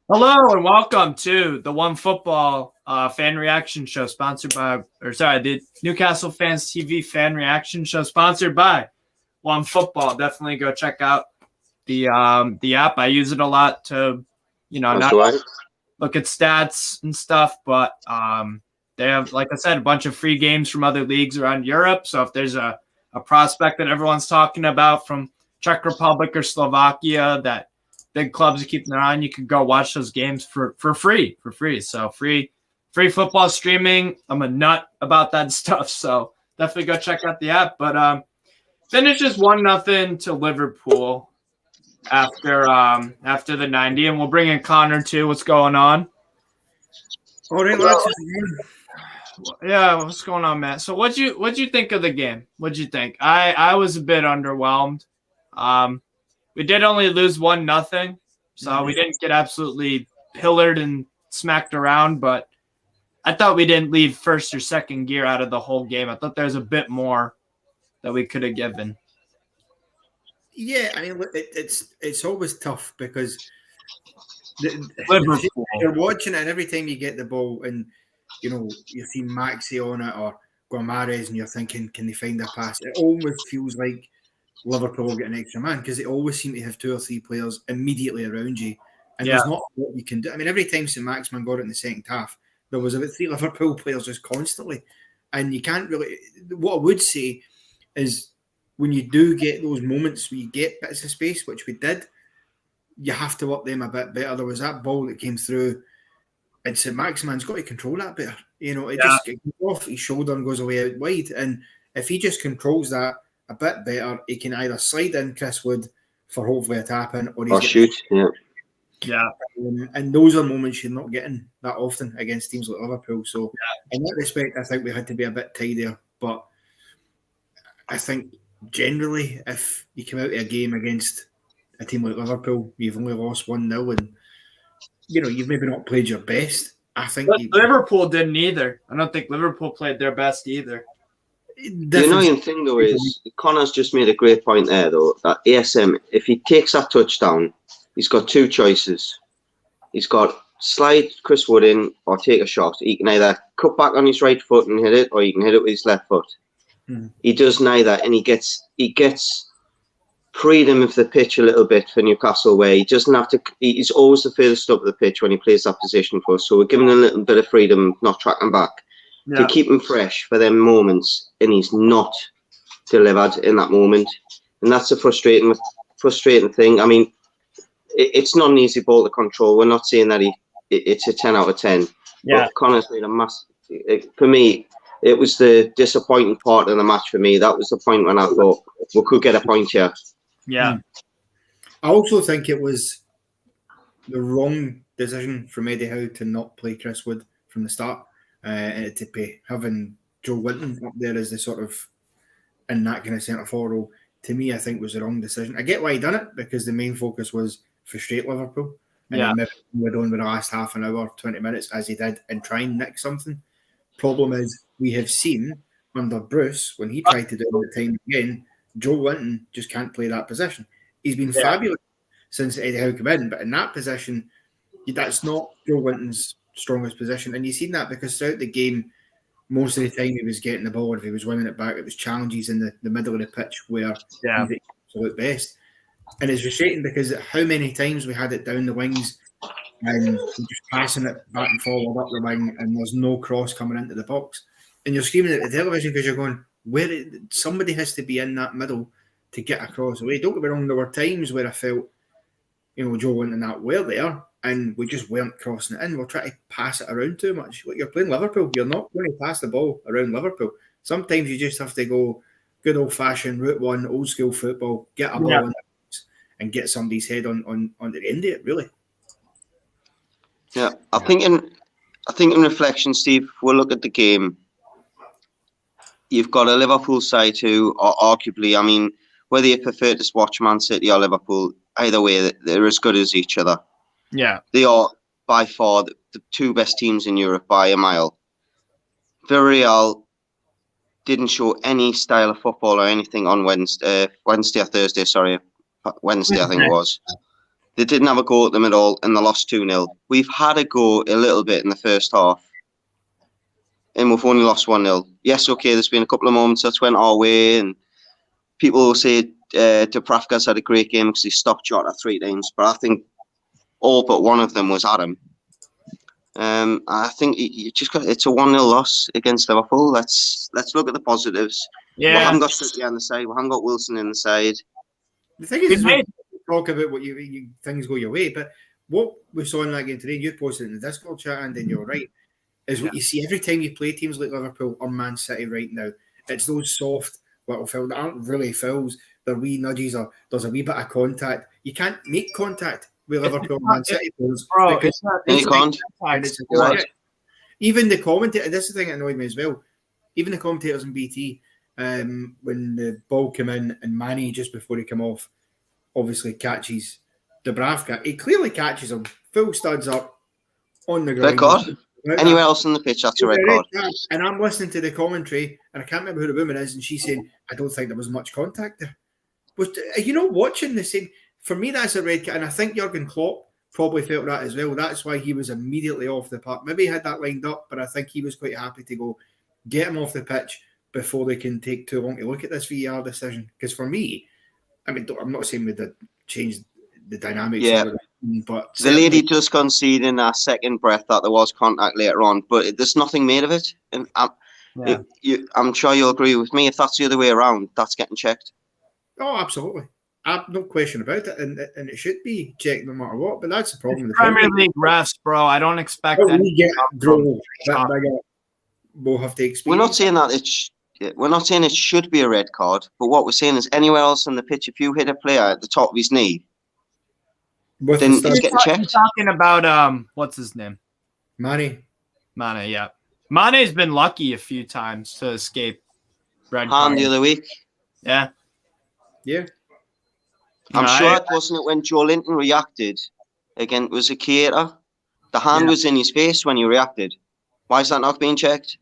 Hello and welcome to the One Football fan reaction show the Newcastle Fans TV fan reaction show sponsored by One Football. Definitely go check out the app. I use it a lot to, not look at stats and stuff, but they have, like I said, a bunch of free games from other leagues around Europe. So if there's a prospect that everyone's talking about from Czech Republic or Slovakia that big clubs are keeping their eye on, you can go watch those games for free. So free football streaming. I'm a nut about that stuff. So definitely go check out the app. But finishes 1-0 to Liverpool after the 90, and we'll bring in Connor too. What's going on? All right, lads. Yeah, what's going on, Matt? So what'd you think of the game? What'd you think? I was a bit underwhelmed. We did only lose 1-0, so we didn't get absolutely pillared and smacked around, but I thought we didn't leave first or second gear out of the whole game. I thought there was a bit more that we could have given. Yeah, I mean, it's always tough because you're watching it, and every time you get the ball and, you see Maxi on it or Guimaraes and you're thinking, can they find a pass? It almost feels like Liverpool will get an extra man because they always seem to have 2 or 3 players immediately around you, and there's not what you can do. I mean, every time Saint-Maximin got it in the second half, there was about 3 Liverpool players just constantly, and you can't really. What I would say is, when you do get those moments where you get bits of space, which we did, you have to work them a bit better. There was that ball that came through, and Saint-Maximin's got to control that better. It just goes off his shoulder and goes away out wide, and if he just controls that a bit better, he can either slide in Chris Wood for hopefully a tap in, or shoot. Yeah. And those are moments you're not getting that often against teams like Liverpool. So in that respect, I think we had to be a bit tidier. But I think generally, if you come out of a game against a team like Liverpool, you've only lost 1-0, and you've maybe not played your best. I think Liverpool didn't either. I don't think Liverpool played their best either. The annoying thing, though, is Connor's just made a great point there, though, that ASM, if he takes that touchdown, he's got 2 choices. He's got slide Chris Wood in or take a shot. He can either cut back on his right foot and hit it, or he can hit it with his left foot. He does neither, and he gets freedom of the pitch a little bit for Newcastle, where he doesn't have to. He's always the furthest up the pitch when he plays that position for us. So we're giving him a little bit of freedom, not tracking back. To keep him fresh for them moments, and he's not delivered in that moment, and that's a frustrating thing. I mean, it's not an easy ball to control. We're not saying that it's a 10 out of 10. Yeah, but Connor's made a massive. For me, it was the disappointing part of the match. For me, that was the point when I thought we could get a point here. Yeah, I also think it was the wrong decision from Eddie Howe to not play Chris Wood from the start. To be having Joe Winton up there as the sort of in that kind of centre forward role, to me, I think was the wrong decision. I get why he done it, because the main focus was frustrate Liverpool, and then maybe we're on with the last half an hour, 20 minutes, as he did, and try and nick something. Problem is, we have seen under Bruce, when he tried to do it the time again, Joe Winton just can't play that position. He's been fabulous since Eddie Howe came in, but in that position, that's not Joe Winton's strongest position, and you've seen that because throughout the game, most of the time he was getting the ball, if he was winning it back, it was challenges in the middle of the pitch where he's at his absolute best. And it's frustrating because how many times we had it down the wings and just passing it back and forward up the wing, and there's no cross coming into the box, and you're screaming at the television because you're going, somebody has to be in that middle to get across the way. Don't get me wrong, there were times where I felt Joe Winton and that were there, and we just weren't crossing it in. We're trying to pass it around too much. You're playing Liverpool. You're not going to pass the ball around Liverpool. Sometimes you just have to go good old-fashioned Route 1, old-school football, get a ball in it and get somebody's head on the end of it, really. Yeah, I think in reflection, Steve, we'll look at the game. You've got a Liverpool side who are arguably, I mean, whether you prefer to watch Man City or Liverpool, either way, they're as good as each other. Yeah, they are by far the 2 best teams in Europe by a mile. Villarreal didn't show any style of football or anything on Wednesday or Thursday. Sorry, Wednesday I think it was. They didn't have a go at them at all, and they lost 2-0. We've had a go a little bit in the first half, and we've only lost 1-0. Yes, okay, there's been a couple of moments that went our way, and people will say Dubravka's had a great game because he stopped Jota 3 times, but I think all but one of them was Adam. I think you just got it's a 1-0 loss against Liverpool. Let's look at the positives. Yeah. We haven't got City on the side. We haven't got Wilson in the side. The thing is, we talk about what you things go your way, but what we saw in that game today, you posted it in the Discord chat, and then you're right, is what you see every time you play teams like Liverpool or Man City right now. It's those soft little fouls that aren't really fouls. They're wee nudges, or there's a wee bit of contact. You can't make contact with Liverpool and Man City players. Bro, even the commentator, this is the thing that annoyed me as well. Even the commentators in BT, when the ball came in and Manny, just before he came off, obviously catches Dubravka. He clearly catches him, full studs up on the ground. Red card. Anywhere else on the pitch, that's a red card. And I'm listening to the commentary, and I can't remember who the woman is, and she's saying, I don't think there was much contact there. But are you not watching the same? For me, that's a red card, and I think Jurgen Klopp probably felt that as well. That's why he was immediately off the park. Maybe he had that lined up, but I think he was quite happy to go get him off the pitch before they can take too long to look at this VAR decision. Because for me, I mean, I'm not saying we did change the dynamics. Yeah, but the lady just conceded in her second breath that there was contact later on, but there's nothing made of it. And I'm sure you'll agree with me. If that's the other way around, that's getting checked. Oh, absolutely. No question about it, and it should be checked no matter what. But that's the problem. It's Premier League refs, bro. I don't expect that. We'll have to experience. We're not saying that we're not saying it should be a red card, but what we're saying is anywhere else on the pitch, if you hit a player at the top of his knee, then he's getting checked. Talking about what's his name? Mane, yeah. Mane's been lucky a few times to escape red card. The other week. Yeah. I'm sure it wasn't it when Joe Linton reacted again. Was it Keita? The hand was in his face when he reacted. Why is that not being checked?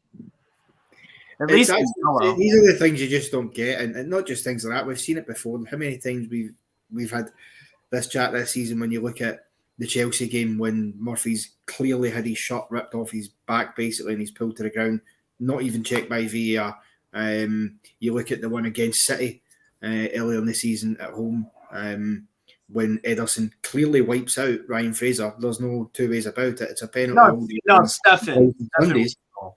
At least these are the things you just don't get, and not just things like that. We've seen it before. How many times we've had this chat this season when you look at the Chelsea game when Murphy's clearly had his shirt ripped off his back basically and he's pulled to the ground, not even checked by VAR. You look at the one against City earlier in the season at home when Ederson clearly wipes out Ryan Fraser. There's no two ways about it. It's a penalty. No, Stefan.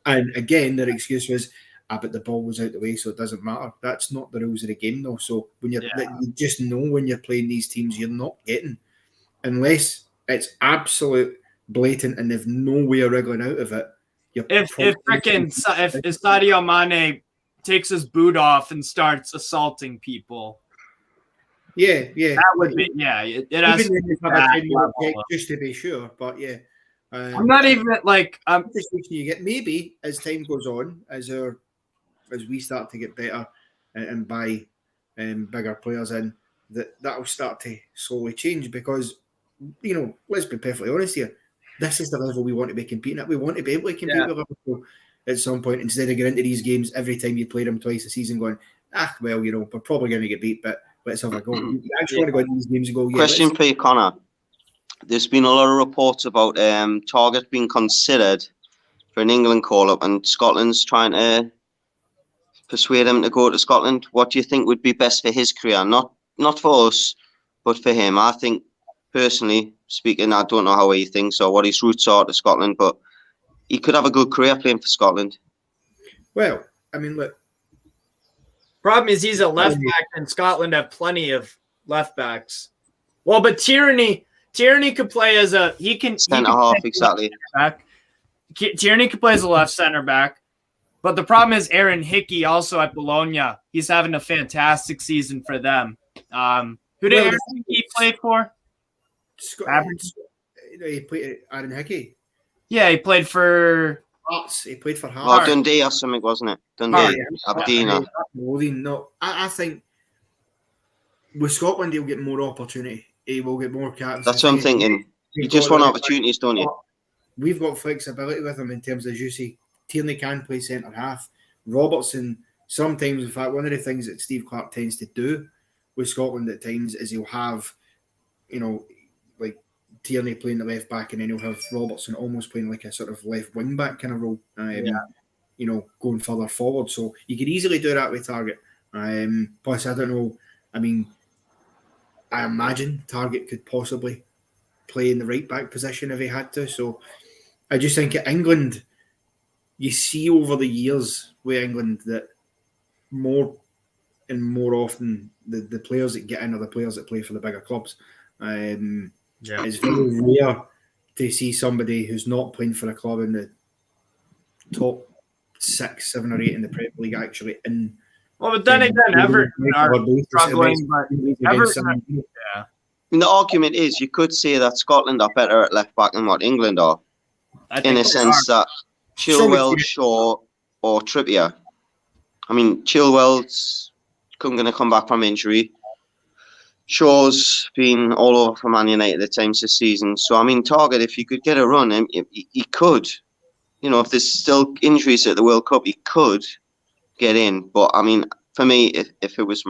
And again, their excuse was, but the ball was out the way, so it doesn't matter. That's not the rules of the game, though. So when you just know when you're playing these teams, you're not getting, unless it's absolute blatant and they've no way of wriggling out of it. If Sadio Mane takes his boot off and starts assaulting people. Yeah. That would be, it has to be just to be sure, but yeah. I'm not even like I'm just thinking you get maybe as time goes on, as we start to get better and buy bigger players in, that'll start to slowly change because let's be perfectly honest here. This is the level we want to be competing at. We want to be able to compete with Liverpool at some point instead of getting into these games every time you play them twice a season going, we're probably going to get beat, but let's have a go. You actually want to go into these games and go, Question for you, Connor. There's been a lot of reports about Targett being considered for an England call-up and Scotland's trying to persuade him to go to Scotland. What do you think would be best for his career? Not for us, but for him. I think, personally speaking, I don't know how he thinks or what his roots are to Scotland, but he could have a good career playing for Scotland. Well, I mean, look. Problem is he's a left back and Scotland have plenty of left backs. Well, but Tierney could play as centre half, exactly. Tierney could play as a left centre back. But the problem is Aaron Hickey also at Bologna. He's having a fantastic season for them. Who did Aaron Hickey play for? He played Aaron Hickey. Yeah, he played for Hearts. He played for Hearts. Oh, Dundee or something, wasn't it? Dundee, Aberdeen. No, I think with Scotland he'll get more opportunity. He will get more caps. That's what I'm thinking. You just want opportunities, don't you? We've got flexibility with him in terms of, as you see, Tierney can play centre half. Robertson, sometimes, in fact, one of the things that Steve Clarke tends to do with Scotland at times is he'll have, Tierney playing the left back, and then you'll have Robertson almost playing like a sort of left wing back kind of role. You know, going further forward. So you could easily do that with Targett. Plus, I don't know. I mean, I imagine Targett could possibly play in the right back position if he had to. So I just think at England, you see over the years with England that more and more often the players that get in are the players that play for the bigger clubs. It's very rare to see somebody who's not playing for a club in the top 6, 7 or 8 in the Premier League actually in. Well, but then again, Everton are struggling. But Everton, the argument is you could say that Scotland are better at left back than what England are, in a sense that Chilwell, Shaw, or Trippier. I mean, Chilwell's going to come back from injury. Shaw's been all over for Man United at times this season. So, I mean, Targett, if he could get a run, he could. You know, if there's still injuries at the World Cup, he could get in. But, I mean, for me, if it was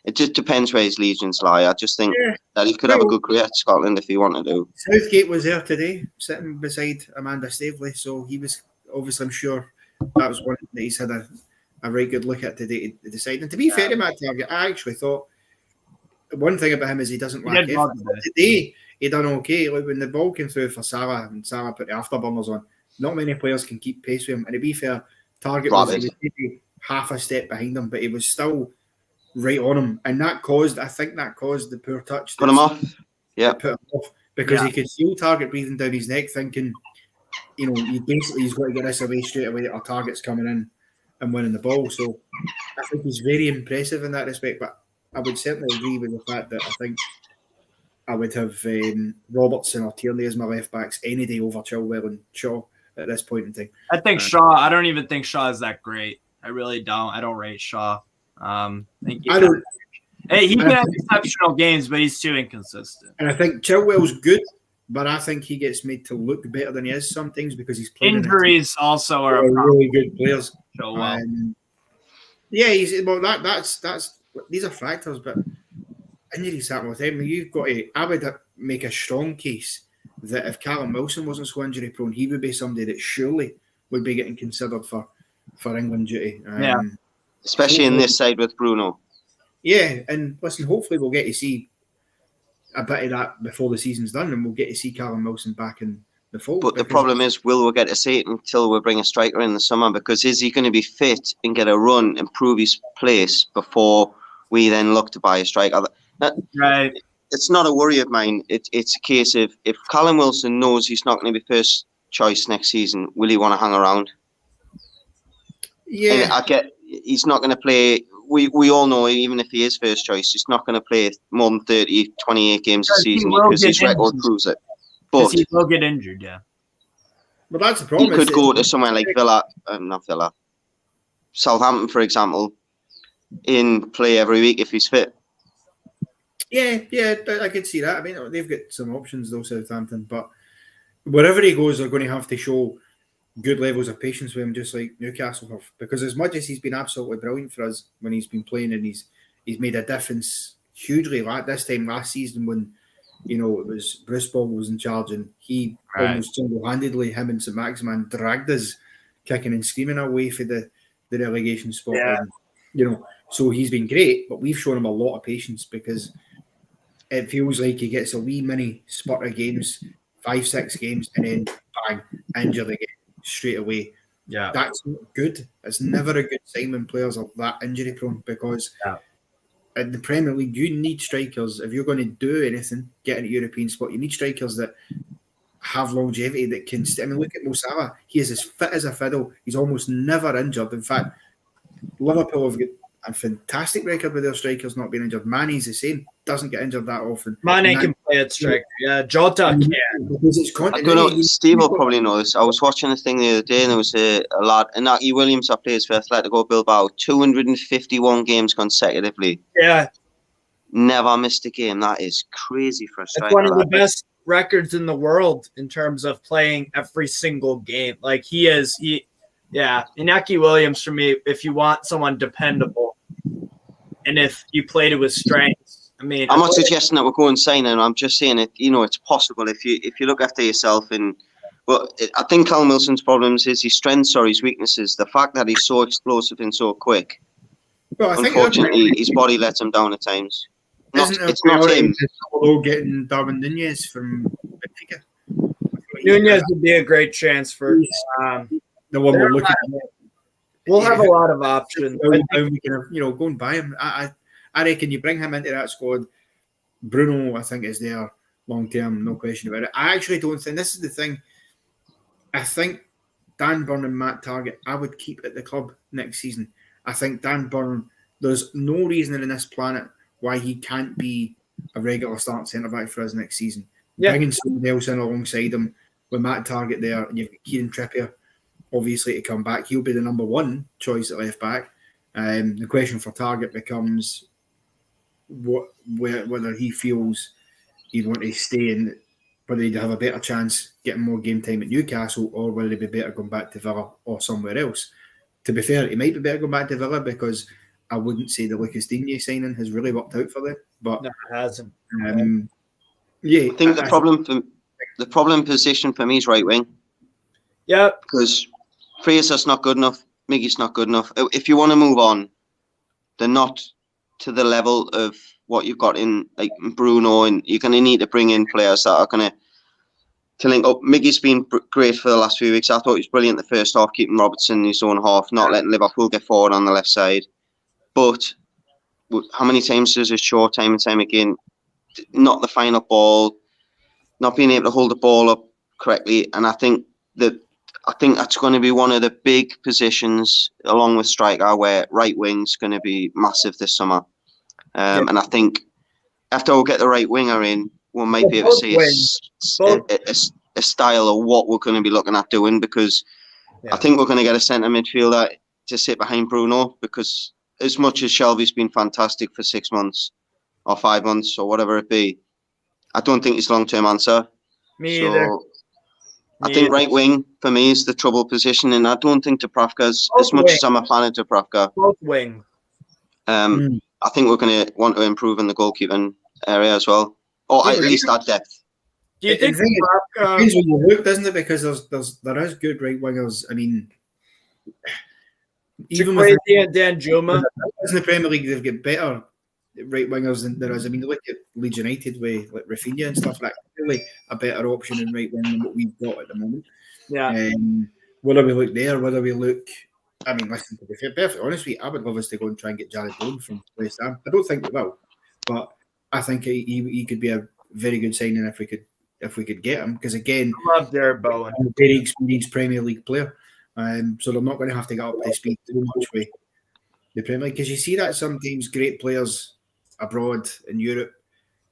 it just depends where his legions lie. I just think that he could have a good career at Scotland if he wanted to. Southgate was there today, sitting beside Amanda Staveley. So he was, obviously, I'm sure that was one that he's had a very good look at today to decide. And to be fair to Matt Targett, I actually thought one thing about him is he doesn't lack effort. Today, he done okay. Like when the ball came through for Salah and Salah put the afterburners on, not many players can keep pace with him. And to be fair, Targett was maybe half a step behind him, but he was still right on him. And I think that caused the poor touch. Put him off. Yeah. Put him off because he could feel Targett breathing down his neck, thinking, you know, he's got to get this away straight away. Our Target's coming in and winning the ball. So I think he's very impressive in that respect. But I would certainly agree with the fact that I think I would have Robertson or Tierney as my left backs any day over Chilwell and Shaw at this point in time. I think Shaw. I don't even think Shaw is that great. I really don't. I don't rate Shaw. He can have exceptional games, but he's too inconsistent. And I think Chilwell's good, but I think he gets made to look better than he is sometimes because he's playing. Injuries also are really good players. Chilwell. That's these are factors, but injuries happen with him. You've got to. I would make a strong case that if Calum Wilson wasn't so injury prone, he would be somebody that surely would be getting considered for England duty. Especially in this side with Bruno. Yeah, and listen, hopefully we'll get to see a bit of that before the season's done, and we'll get to see Calum Wilson back in the fold. But the problem is, will we get to see it until we bring a striker in the summer? Because is he going to be fit and get a run and prove his place before we then look to buy a striker? Right. It's not a worry of mine. It's a case of if Calum Wilson knows he's not going to be first choice next season, will he want to hang around? Yeah. And he's not going to play. We all know, even if he is first choice, he's not going to play more than 30, 28 games a season because his record proves it. But he will get injured, But that's the problem. He could go to somewhere like Southampton, for example, in play every week if he's fit. Yeah, I could see that. I mean, they've got some options though, Southampton. But wherever he goes, they're going to have to show good levels of patience with him, just like Newcastle have. Because as much as he's been absolutely brilliant for us when he's been playing, and he's made a difference hugely. This time last season, when it was Bruce Ball was in charge, and he almost single-handedly, him and Saint-Maximin, dragged us kicking and screaming away for the relegation spot. Yeah. And, so he's been great, but we've shown him a lot of patience because it feels like he gets a wee mini spurt of games, 5-6 games, and then bang, injured again straight away. Yeah, that's not good. It's never a good sign when players are that injury prone because in the Premier League, you need strikers. If you're going to do anything, get in a European spot, you need strikers that have longevity, that can I mean, look at Mo Salah. He is as fit as a fiddle. He's almost never injured. In fact, Liverpool have got a fantastic record with their strikers not being injured. Mane's the same. Doesn't get injured that often. Mane can play at striker. Yeah, Jota can. Because it's I don't know. Steve will probably know this. I was watching a thing the other day, and there was a lad, Inaki Williams, that plays for Atletico Bilbao, 251 games consecutively. Yeah. Never missed a game. That is crazy for a striker. It's one of the best records in the world in terms of playing every single game. Like Inaki Williams, for me, if you want someone dependable, and if you played it with strengths, I mean, I'm not suggesting that we're going signing. I'm just saying it. It's possible if you look after yourself. And I think Calum Wilson's problems is his strengths or his weaknesses. The fact that he's so explosive and so quick. Well, I think unfortunately, his body lets him down at times. It's not him. Although getting Darwin Nunez from Benfica. Nunez would be a great transfer. The one we're looking at. We'll have a lot of options. We can go and buy him. I reckon you bring him into that squad. Bruno, I think, is there long term, no question about it. I actually don't think this is the thing. I think Dan Burn and Matt Targett, I would keep at the club next season. I think Dan Burn, there's no reason in this planet why he can't be a regular start centre back for us next season. Yeah. Bringing somebody else in alongside him with Matt Targett there, and you've got Kieran Trippier, obviously, to come back. He'll be the number one choice at left back. The question for Targett becomes whether he feels he'd want to stay in, whether he'd have a better chance getting more game time at Newcastle, or whether he'd be better going back to Villa or somewhere else. To be fair, he might be better going back to Villa because I wouldn't say the Lucas Digne signing has really worked out for them. But no, it hasn't. I think the problem position for me is right wing. Yeah, because Fraser's not good enough. Miggy's not good enough. If you want to move on, they're not to the level of what you've got in like Bruno, and you're going to need to bring in players that are going to link up. Miggy's been great for the last few weeks. I thought he was brilliant the first half, keeping Robertson in his own half, not letting Liverpool get forward on the left side. But how many times does it show time and time again? Not the final ball, not being able to hold the ball up correctly, and I think that's going to be one of the big positions, along with striker, where right wing's going to be massive this summer. And I think after we get the right winger in, we might be able to see a style of what we're going to be looking at doing, because I think we're going to get a centre midfielder to sit behind Bruno, because as much as Shelby's been fantastic for 6 months or 5 months or whatever it be, I don't think it's a long-term answer. Me either. I think right wing for me is the trouble position, and I don't think Dubravka's, as much as I'm a fan of Dubravka. Both wing. I think we're going to want to improve in the goalkeeping area as well, or at least add depth. Do you think Dubravka? Depends when you look, doesn't it? Because there is good right wingers. I mean, even with Dan Juma in the Premier League, they've got better right wingers than there is. I mean, look at Leeds United with like Rafinha and stuff like that. Really a better option in right wing than what we've got at the moment. Yeah. Whether we look there, whether we look, I mean, listen, to be fair, perfectly honest with you, I would love us to go and try and get Jared Bowen from West Ham. I don't think we will, but I think he could be a very good signing if we could get him, because again, I love Jared Bowen, a very experienced Premier League player. So they're not going to have to get up to speed too much with the Premier League, because you see that sometimes great players abroad in Europe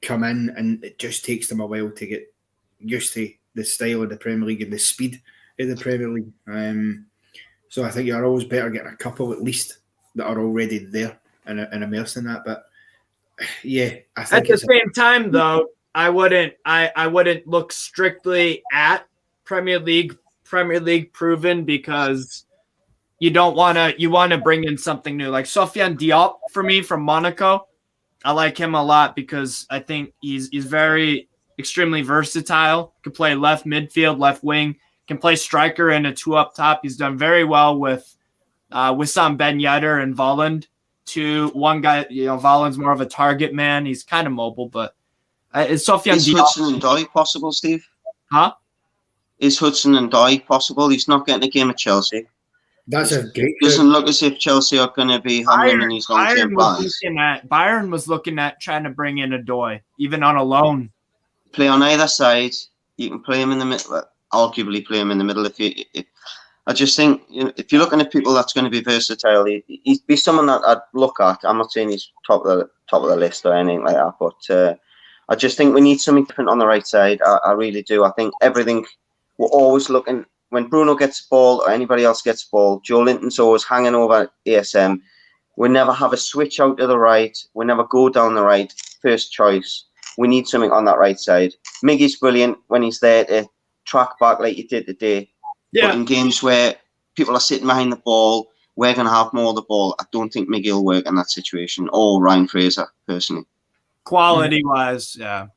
come in and it just takes them a while to get used to the style of the Premier League and the speed of the Premier League. So I think you're always better getting a couple at least that are already there and immersed in that. But yeah, I think at the same time though, I wouldn't look strictly at Premier League proven, because you want to bring in something new, like Sofiane Diop for me from Monaco. I like him a lot because I think he's very extremely versatile. Can play left midfield, left wing, can play striker and a 2 up top. He's done very well with Wissam Ben Yedder and Volland. One guy, Volland's more of a target man. He's kind of mobile, but it's Sofiane Diop. Is Hudson Odoi possible, Steve? Huh? Is Hudson Odoi possible? He's not getting a game at Chelsea. That's a great. Doesn't look as if Chelsea are going to be having him in his long-term plans. Bayern was looking at trying to bring in Odoi, even on a loan. Play on either side. You can play him in the middle. Arguably, play him in the middle. I just think, if you're looking at people that's going to be versatile, he'd be someone that I'd look at. I'm not saying he's top of the list or anything like that, but I just think we need something different on the right side. I really do. I think everything, we're always looking. When Bruno gets the ball or anybody else gets the ball, Joe Linton's always hanging over ASM. We never have a switch out to the right. We never go down the right, first choice. We need something on that right side. Miggy's brilliant when he's there to track back like you did today. Yeah. But in games where people are sitting behind the ball, we're going to have more of the ball. I don't think Miggy will work in that situation, or Ryan Fraser, personally. Quality-wise, yeah.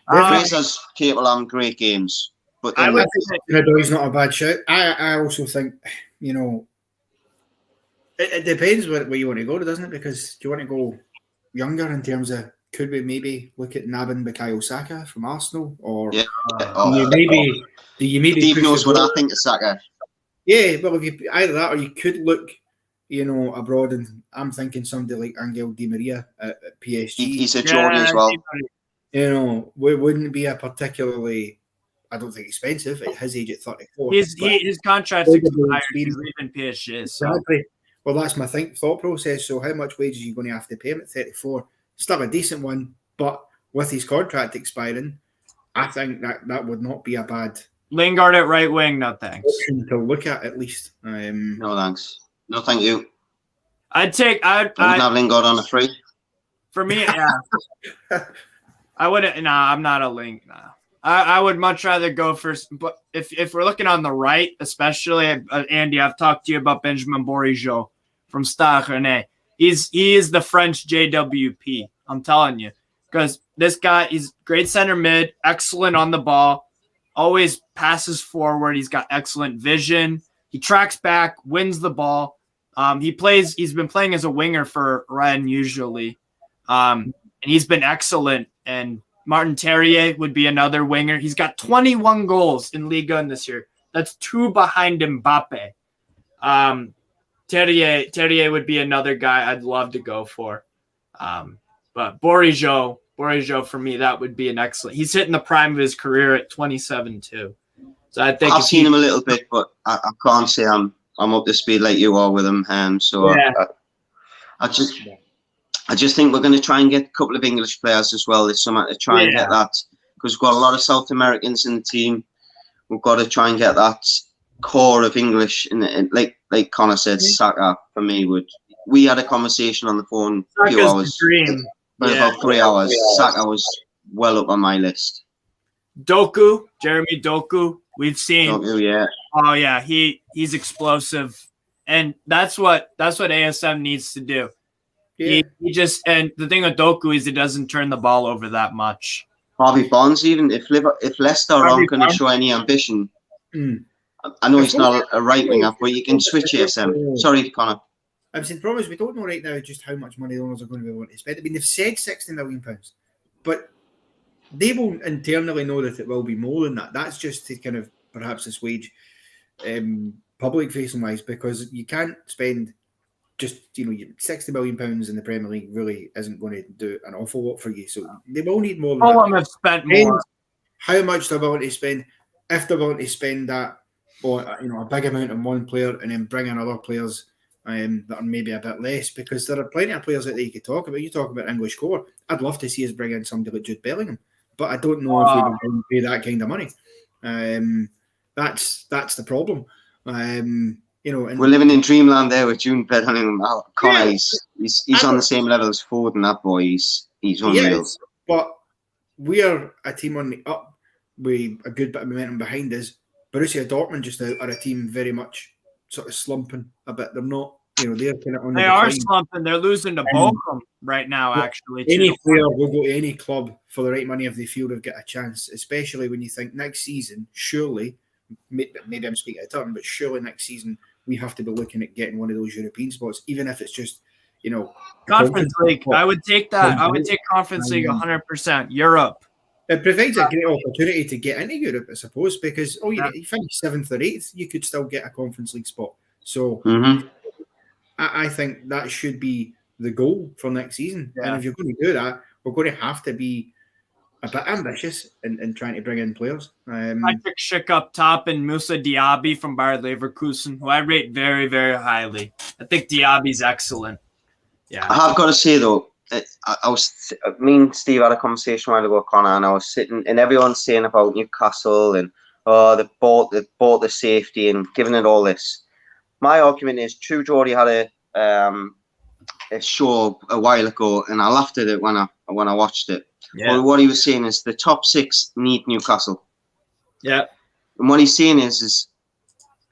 Fraser's capable of having great games. But I would say he's not a bad shout. I also think, you know, it depends where you want to go to, doesn't it? Because do you want to go younger in terms of, could we maybe look at nabbing Bukayo Saka from Arsenal? Or do you maybe Steve knows what I think of Saka. Yeah, well, if you either that or you could look, you know, abroad, and I'm thinking somebody like Angel Di Maria at PSG. He's a Geordie as well. You know, wouldn't be a particularly, I don't think, expensive at his age at 34. His contract's expired. He's leaving PSG. So. Exactly. Well, that's my thought process. So how much wages are you going to have to pay him at 34? Still a decent one, but with his contract expiring, I think that would not be a bad Lingard at right wing, no thanks. option to look at least. No thanks. No thank you. I wouldn't have Lingard on a free. For me, yeah. I wouldn't. Nah, I'm not a Ling. Nah. I would much rather go first. But if we're looking on the right, especially Andy, I've talked to you about Benjamin Bourigeaud from Stade Rennais. He is the French JWP. I'm telling you, because this guy, he's great center mid, excellent on the ball, always passes forward. He's got excellent vision. He tracks back, wins the ball. He's been playing as a winger for Rennes usually, and he's been excellent. And Martin Terrier would be another winger. He's got 21 goals in Ligue 1 this year. That's 2 behind Mbappe. Terrier would be another guy I'd love to go for. But Bourigeaud for me, that would be an excellent. He's hitting the prime of his career at 27 too. So I think I've seen him a little bit, but I can't say I'm up to speed like you are with him. I just think we're going to try and get a couple of English players as well this summer to try and get that, because we've got a lot of South Americans in the team. We've got to try and get that core of English. And like Connor said, Saka for me we had a conversation on the phone a few hours. Dream. About 3 hours. Saka was well up on my list. Jeremy Doku. We've seen. Doku, Oh yeah, he's explosive, and that's what ASM needs to do. Yeah. He just, and the thing with Doku is he doesn't turn the ball over that much. Harvey Barnes, even if Leicester aren't going to show any ambition, I know he's not a right winger, but you can switch ASM. Sorry, Connor. I'm saying, the problem is we don't know right now just how much money the owners are going to be willing to spend. I mean, they've said £60 million, but they will internally know that it will be more than that. That's just to kind of perhaps assuage public-facing wise, because you can't spend just, £60 million in the Premier League really isn't going to do an awful lot for you. So they will need more than that. All of them have spent more. How much they're willing to spend, if they're willing to spend that, or a big amount on one player and then bring in other players that are maybe a bit less, because there are plenty of players that you could talk about. You talk about English core. I'd love to see us bring in somebody like Jude Bellingham, but I don't know if we can pay that kind of money. That's the problem. And we're living in dreamland there with Jude Bellingham. Connor, he's on the same level as Ford, and that boy, he's unreal. Yes, but we are a team on the up with a good bit of momentum behind us. Borussia Dortmund just now are a team very much sort of slumping a bit. They're not, they're kind of on. They are slumping. They're losing to Bochum right now, actually. Any player will go to any club for the right money if they feel they've got a chance, especially when you think next season, surely, maybe I'm speaking out of turn, but surely next season we have to be looking at getting one of those European spots, even if it's just, Conference League. I would take that. I would take Conference League 100%. Europe. It provides a great opportunity to get into Europe, I suppose, because you finish 7th or 8th, you could still get a Conference League spot. So I think that should be the goal for next season. Yeah. And if you're going to do that, we're going to have to be a bit ambitious in trying to bring in players. I took Schick up top and Moussa Diaby from Bayer Leverkusen, who I rate very, very highly. I think Diaby's excellent. Yeah, I have got to say though, me and Steve had a conversation a while ago, Connor, and I was sitting, and everyone's saying about Newcastle and they bought the safety and giving it all this. My argument is, True Geordie had a show a while ago, and I laughed at it when I watched it. Yeah. But what he was saying is the top 6 need Newcastle. Yeah. And what he's saying is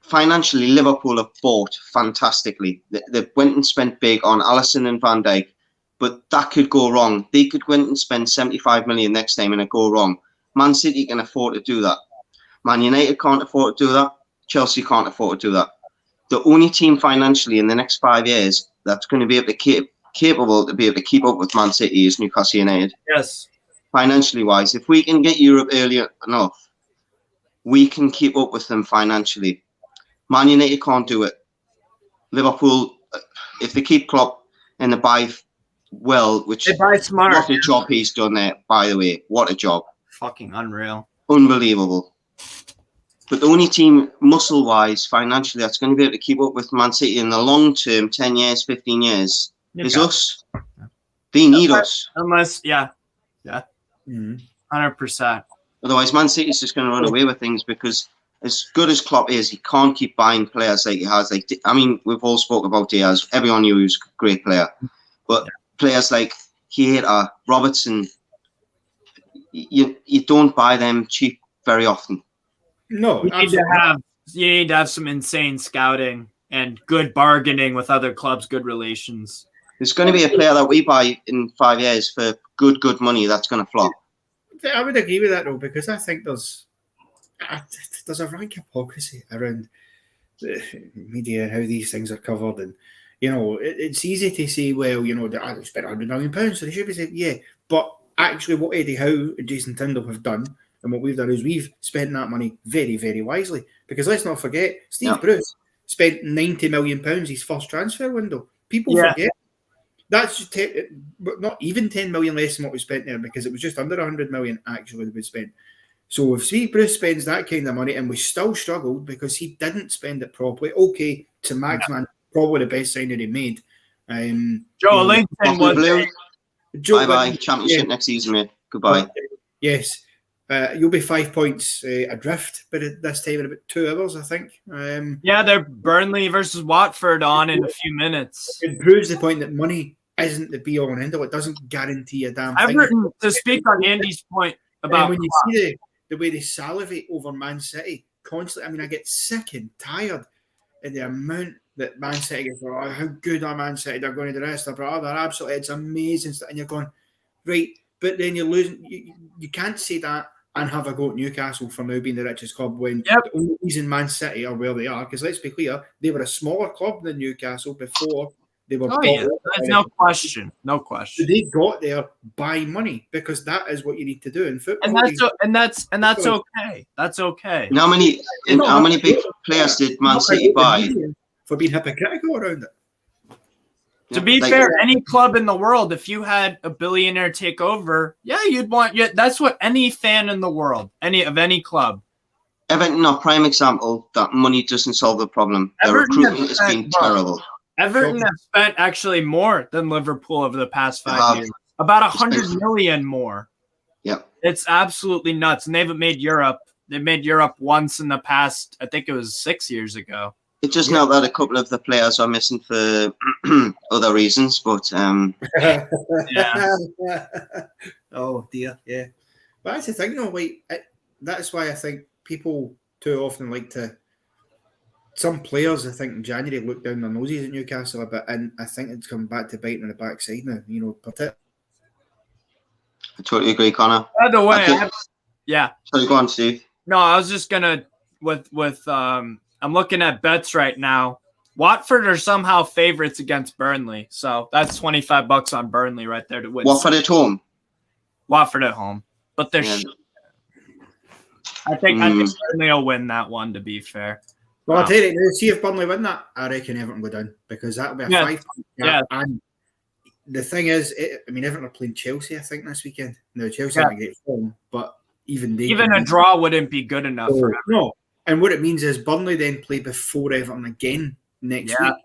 financially, Liverpool have bought fantastically. They went and spent big on Alisson and Van Dijk, but that could go wrong. They could go in and spend 75 million next time and it go wrong. Man City can afford to do that. Man United can't afford to do that. Chelsea can't afford to do that. The only team financially in the next 5 years that's going to be able to capable to be able to keep up with Man City is Newcastle United. Yes. Financially wise, if we can get Europe early enough, we can keep up with them financially. Man United can't do it. Liverpool, if they keep Klopp and they buy well, which they buy smart. What a job he's done there, by the way. What a job. Fucking unreal. Unbelievable. But the only team, muscle-wise, financially, that's going to be able to keep up with Man City in the long term, 10 years, 15 years, is us. They need us. Unless, yeah. 100%. Otherwise, Man City's just going to run away with things because as good as Klopp is, he can't keep buying players like he has. Like, I mean, we've all spoke about Diaz. Everyone knew he was a great player. But players like Keita, Robertson, you don't buy them cheap very often. No, you need to have some insane scouting and good bargaining with other clubs, good relations. There's going to be a player that we buy in 5 years for good money that's going to flop. I would agree with that though, because I think there's a rank hypocrisy around the media and how these things are covered, and it's easy to say, well, I spent £100 million, so they should be saying, yeah, but actually what Eddie Howe and Jason Tindall have done and what we've done is we've spent that money very, very wisely. Because let's not forget, Steve Bruce spent £90 million his first transfer window. People forget. That's not even 10 million less than what we spent there, because it was just under 100 million actually we spent. So if Steve Bruce spends that kind of money and we still struggled because he didn't spend it properly, okay, Saint-Maximin, probably the best signing he made. Joe Lincoln was bye-bye, championship next season, mate. Goodbye. Yes. You'll be 5 points adrift, but at this time in about 2 hours, I think. They're Burnley versus Watford on in a few minutes. It proves the point that money isn't the be-all and end-all. It doesn't guarantee a damn thing. Everton, to speak on Andy's point about... when you see the way they salivate over Man City constantly, I mean, I get sick and tired of the amount that Man City gets, how good are Man City, they're going to the rest of they're absolutely, it's amazing stuff. And you're going, right, but then you're losing. You can't say that and have a go at Newcastle for now being the richest club when the only reason Man City are where they are, because let's be clear, they were a smaller club than Newcastle before they were There's no question. So they got there by money, because that is what you need to do in football. And that's okay. That's okay. How many big players did Man City buy? For being hypocritical around it. To be fair, any club in the world, if you had a billionaire take over, you'd want. That's what any fan in the world, any club. Everton, a prime example that money doesn't solve the problem. The recruitment has been terrible. Everton has spent actually more than Liverpool over the past 5 years. About 100 million more. Yeah, it's absolutely nuts, and they haven't made Europe. They made Europe once in the past. I think it was 6 years ago. It just now that a couple of the players are missing for other reasons, but oh dear, yeah. But that's the thing, though. That's why I think people too often like to. Some players, I think, in January looked down their noses at Newcastle a bit, and I think it's come back to biting on the backside now. I totally agree, Connor. By the way, Sorry, go on, Steve. No, I was just gonna with I'm looking at bets right now. Watford are somehow favorites against Burnley, so that's $25 on Burnley right there to win. Watford at home. Watford at home, but they're. I think Burnley will win that one. To be fair. Well, I'll tell you, see if Burnley win that, I reckon Everton go down, because that'll be a 5 point gap. And the thing is, Everton are playing Chelsea, I think, this weekend. No, Chelsea are in great form, but even a draw wouldn't be good enough for Everton. No. And what it means is Burnley then play before Everton again next week.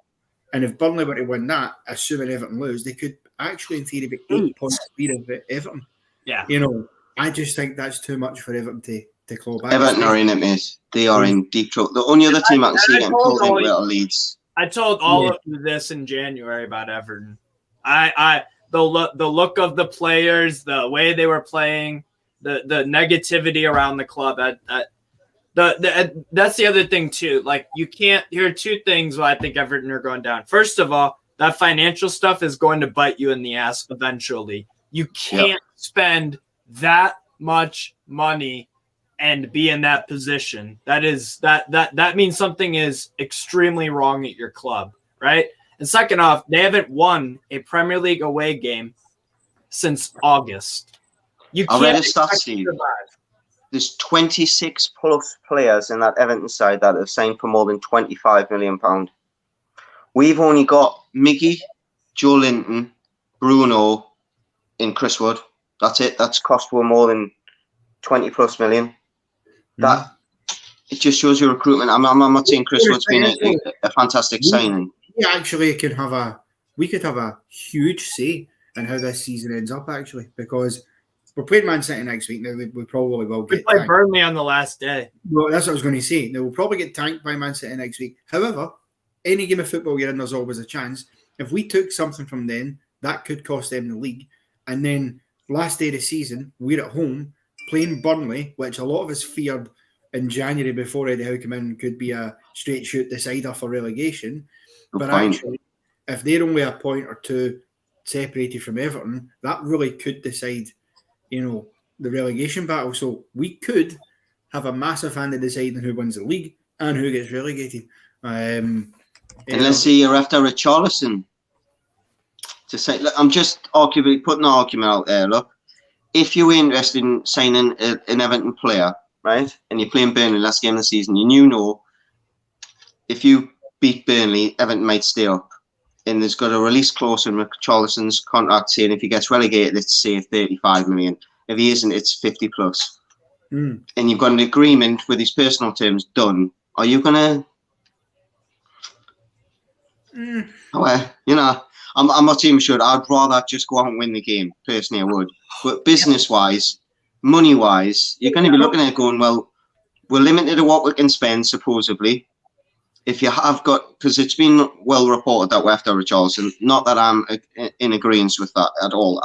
And if Burnley were to win that, assuming Everton lose, they could actually, in theory, be 8 points speed of Everton. Yeah. I just think that's too much for Everton to claw back. Everton are in it, mate. They are in deep trouble. The only other team I can see getting pulled in little Leeds. I told all of you this in January about Everton. The look of the players, the way they were playing, the negativity around the club. That's the other thing too. Like, you can't. Here are two things why I think Everton are going down. First of all, that financial stuff is going to bite you in the ass eventually. You can't spend that much money and be in that position. That means something is extremely wrong at your club, right? And second off, they haven't won a Premier League away game since August. You can't. I read a stat, Steve. There's 26 plus players in that Everton side that have signed for more than £25 million. We've only got Miggy, Joe Linton, Bruno, and Chris Wood. That's it. That's cost for more than 20 plus million. That it just shows your recruitment. I'm not saying Chris Wood's been a fantastic signing. We actually could have a huge say in how this season ends up, actually, because we're playing Man City next week. Now we probably will get. We play Burnley on the last day. Well, that's what I was going to say. Now we'll probably get tanked by Man City next week. However, any game of football you're in, there's always a chance. If we took something from them, that could cost them the league. And then last day of the season, we're at home playing Burnley, which a lot of us feared in January before Eddie Howe came in could be a straight shoot decider for relegation. But actually, if they're only a point or two separated from Everton, that really could decide, the relegation battle. So we could have a massive hand in deciding who wins the league and who gets relegated. And let's see, you're after Richarlison. To say, look, I'm just putting an argument out there. Look, if you were interested in signing an Everton player, right, and you're playing Burnley last game of the season, and if you beat Burnley, Everton might stay up. And there's got a release clause in Richarlison's contract saying if he gets relegated, it's say 35 million. If he isn't, it's 50 plus. And you've got an agreement with his personal terms done. Are you gonna? I'm not even sure. I'd rather just go out and win the game. Personally, I would. But business-wise, money-wise, you're going to be looking at it going, well, we're limited to what we can spend, supposedly. If you have got, because it's been well reported that we're after Richarlison, not that I'm in agreement with that at all.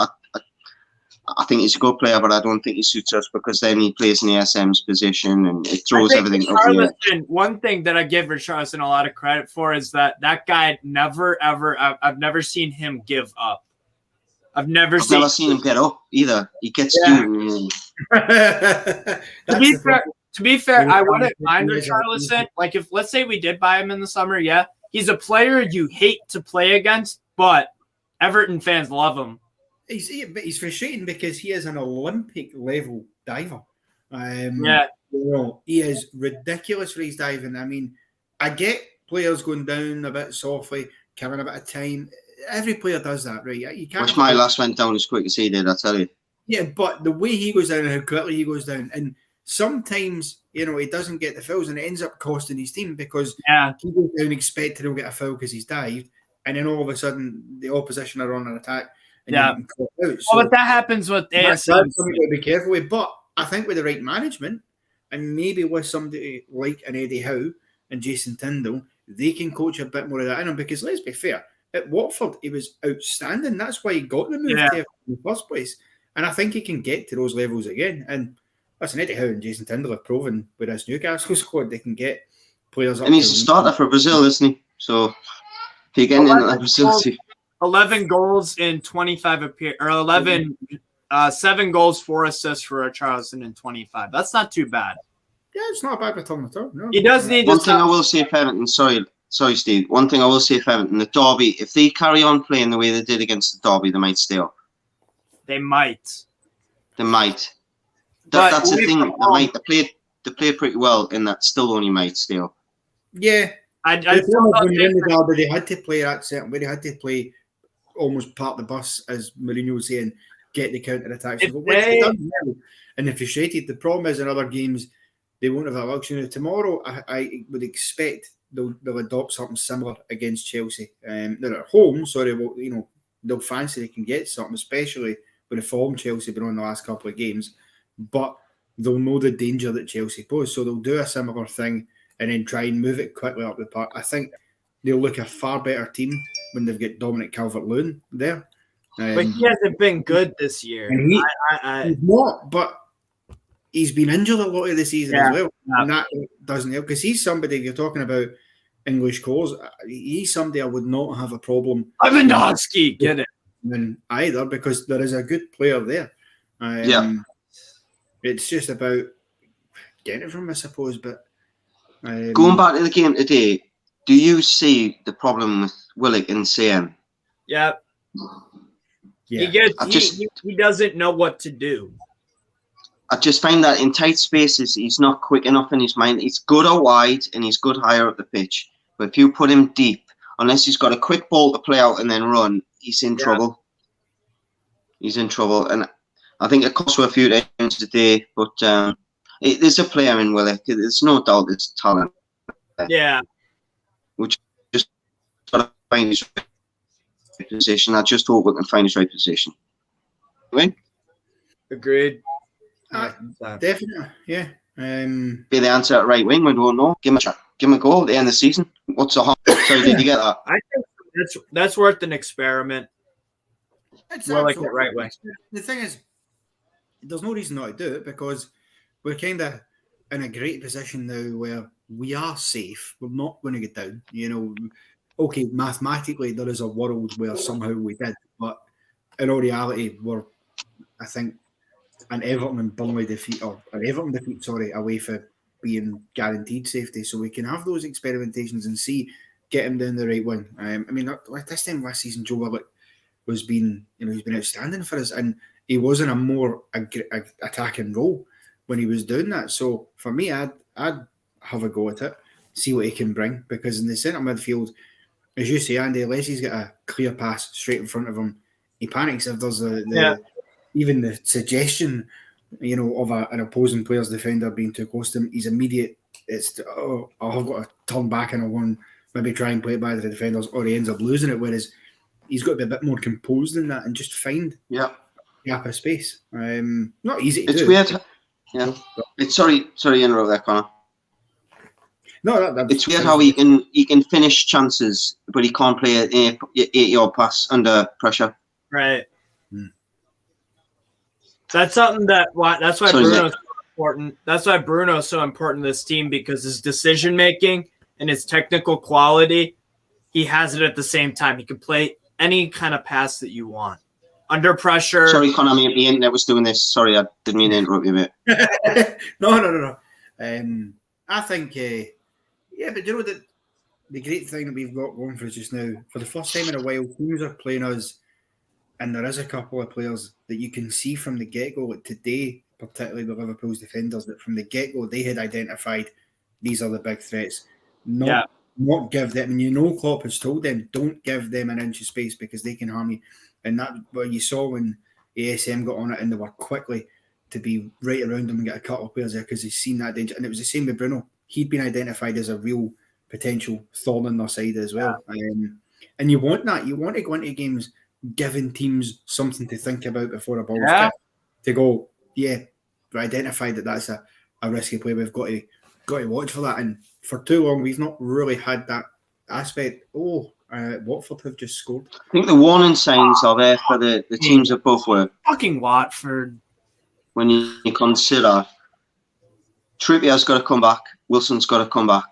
I think he's a good player, but I don't think he suits us because then he plays in the SM's position and it throws everything up the air. One thing that I give Richarlison a lot of credit for is that guy I've never seen him give up. I've never seen him get up either. He gets To be fair, I wouldn't mind Richarlison. Like, if let's say we did buy him in the summer, he's a player you hate to play against, but Everton fans love him. He's frustrating because he is an Olympic level diver. He is ridiculous for his diving. I mean, I get players going down a bit softly, having a bit of time. Every player does that, right? You can't. Which my last went down as quick as he did, I tell you. Yeah, but the way he goes down and how quickly he goes down, and sometimes he doesn't get the fouls, and it ends up costing his team because he goes down expecting he'll get a foul because he's dived, and then all of a sudden the opposition are on an attack. And but that happens with ASM. That's something to be careful with. But I think with the right management and maybe with somebody like an Eddie Howe and Jason Tyndall, they can coach a bit more of that in him. Because let's be fair, at Watford he was outstanding. That's why he got the move to in the first place. And I think he can get to those levels again. And listen, Eddie Howe and Jason Tyndall have proven with this Newcastle squad they can get players up. And he's a starter for Brazil, isn't he? So if you get into that Brazil team. 11 goals in 25 appearances, 7 goals, 4 assists for Richarlison in 25. That's not too bad. Yeah, it's not a bad return at all. No. He does need one thing I will say for Everton. Sorry, Steve. One thing I will say for Everton, the Derby, if they carry on playing the way they did against the Derby, they might stay up. They might. That's the thing. They played pretty well, and that still only might stay up. Yeah. They had to play that certain way. They had to play almost part of the bus, as Mourinho was saying, get the counter attacks. And they're frustrated. The problem is in other games they won't have that luxury. Tomorrow, I would expect they'll adopt something similar against Chelsea. They're at home, so they'll fancy they can get something, especially with the form Chelsea been on the last couple of games. But they'll know the danger that Chelsea pose, so they'll do a similar thing and then try and move it quickly up the park. I think they'll look a far better team when they've got Dominic Calvert-Lewin there. But he hasn't been good this year. He's not, but he's been injured a lot of the season as well. And that doesn't help because he's somebody you're talking about English cause. He's somebody I would not have a problem. Lewandowski, get it. Either, because there is a good player there. It's just about getting it from him, I suppose. But going back to the game today, do you see the problem with Willock and CM? Yeah. He doesn't know what to do. I just find that in tight spaces, he's not quick enough in his mind. He's good out wide and he's good higher up the pitch. But if you put him deep, unless he's got a quick ball to play out and then run, he's in trouble. He's in trouble. And I think it cost her a few times today. But there's a player in Willock. There's no doubt there's talent. Yeah. Which just got to find his right position. I just hope we can find his right position. Right? Agreed. Definitely, yeah. Be the answer at right wing. We don't know. Give him a shot. Give him a goal at the end of the season. What's the Sorry, did you get that? I think that's worth an experiment. It's more like it right way. The thing is, there's no reason not to do it because we're kind of in a great position now where we are safe. We're not going to get down. You know, okay, mathematically there is a world where somehow we did, but in all reality, I think, an Everton defeat away for being guaranteed safety, so we can have those experimentations and get him down the right wing. I mean, this time last season, Joe Willock he's been outstanding for us, and he was in a more attacking role when he was doing that. So for me, I'd have a go at it, see what he can bring, because in the centre midfield, as you say, Andy, unless he's got a clear pass straight in front of him, he panics if there's even the suggestion, of an opposing player's defender being too close to him. He's immediate. It's I've got to turn back and I want maybe try and play it by the defenders, or he ends up losing it. Whereas he's got to be a bit more composed than that and just find a gap of space. Not easy to do. It's weird. Yeah. It's sorry to interrupt there, Connor. No, it's weird how he can finish chances, but he can't play an 8-yard pass under pressure. Right. That's something that's why Bruno's so important. That's why Bruno's so important to this team, because his decision making and his technical quality, he has it at the same time. He can play any kind of pass that you want under pressure. Sorry, Connor, the internet was doing this. Sorry, I didn't mean to interrupt you, mate. No. I think, but you know that the great thing that we've got going for us just now, for the first time in a while, teams are playing us. And there is a couple of players that you can see from the get-go, like today, particularly the Liverpool's defenders, that from the get-go, they had identified these are the big threats. Not give them, and Klopp has told them, don't give them an inch of space because they can harm you. And that what you saw when ASM got on it, and they were quickly to be right around them and get a couple of players there because he's seen that danger. And it was the same with Bruno. He'd been identified as a real potential thorn in their side as well. And you want that. You want to go into games giving teams something to think about before a ball's kicked. To go, we identified that's a risky play. We've got to watch for that. And for too long, we've not really had that aspect. Watford have just scored. I think the warning signs are there for the teams that both were. Fucking Watford. When you consider Trippier's got to come back, Wilson's got to come back,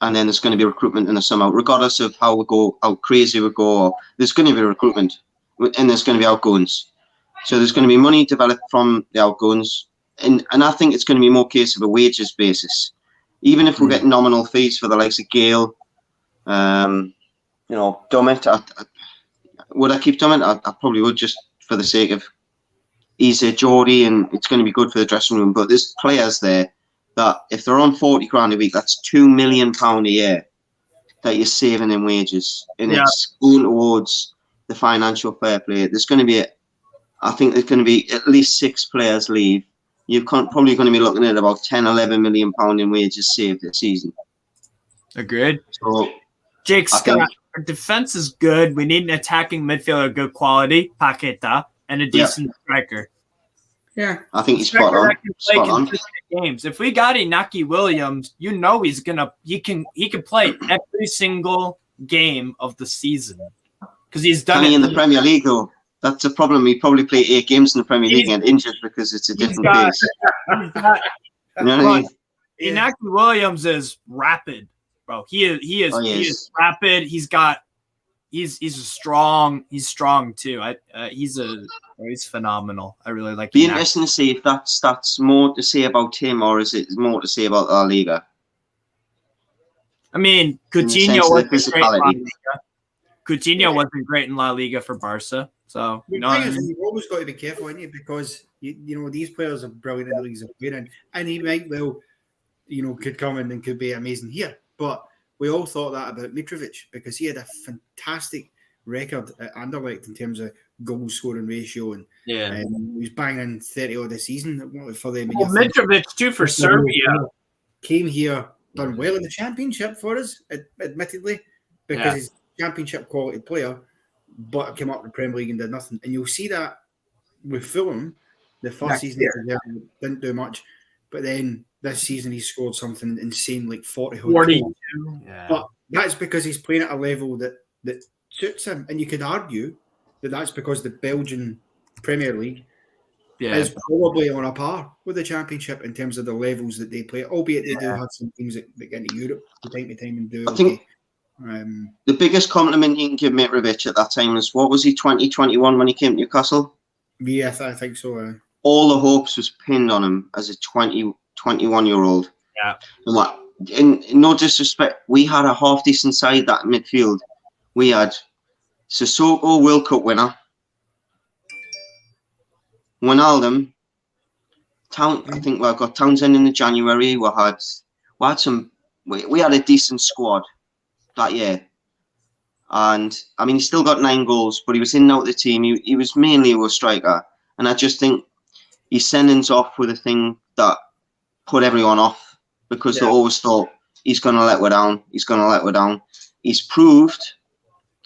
and then there's going to be recruitment in the summer, regardless of how crazy we go. There's going to be recruitment, and there's going to be outgoings. So there's going to be money developed from the outgoings, and I think it's going to be more case of a wages basis. Even if we're getting nominal fees for the likes of Gale, Dummett. Would I keep Dummett? I probably would, just for the sake of he's a Geordie, and it's going to be good for the dressing room. But there's players there that if they're on £40,000 a week, that's £2 million a year that you're saving in wages, and it's going towards the financial fair play. There's going to be, I think there's going to be at least 6 players leave. You're probably going to be looking at about £10-11 million in wages saved this season. Agreed. So, Jake Scott, our defense is good. We need an attacking midfielder of good quality, Paqueta, and a decent striker. Yeah, I think he's spot on. Games. If we got Inaki Williams, he can play every single game of the season because he's done it in the Premier League though. That's a problem. He probably play 8 games in the Premier League and injured because it's a different pace. Inaki Williams is rapid, bro. He is rapid. He's strong too. He's phenomenal. I really like. Be interesting to see if that's more to say about him or is it more to say about La Liga. I mean, Coutinho wasn't great in La Liga. Coutinho wasn't great in La Liga for Barca. So you've always got to be careful, haven't you? Because you know these players are brilliant in the leagues they're playing in, and he might well, could come in and could be amazing here. But we all thought that about Mitrovic because he had a fantastic record at Anderlecht in terms of goal scoring ratio, and he was banging in 30 odd this season for them. Mitrovic too for Serbia came here, done well in the championship for us, admittedly, because he's a championship quality player. But came up in the Premier League and did nothing. And you'll see that with Fulham, the first season he didn't do much. But then this season he scored something insane, like 42. Yeah. But that's because he's playing at a level that suits him. And you could argue that that's because the Belgian Premier League is probably on a par with the Championship in terms of the levels that they play, albeit they do have some teams that get into Europe from time to time and do okay. The biggest compliment you can give Mitrovic at that time was, what was he, 2021 when he came to Newcastle? Yeah, I think so. All the hopes was pinned on him as a 21-year-old. Yeah. And what? In no disrespect, we had a half-decent side that midfield. We had Sissoko, World Cup winner. Wijnaldum. I think we got Townsend in the January. We had a decent squad that year, and I mean he still got 9 goals, but he was in and out of the team. He was mainly a striker, and I just think his sendings off were the thing that put everyone off because they always thought he's going to let her down. He's proved.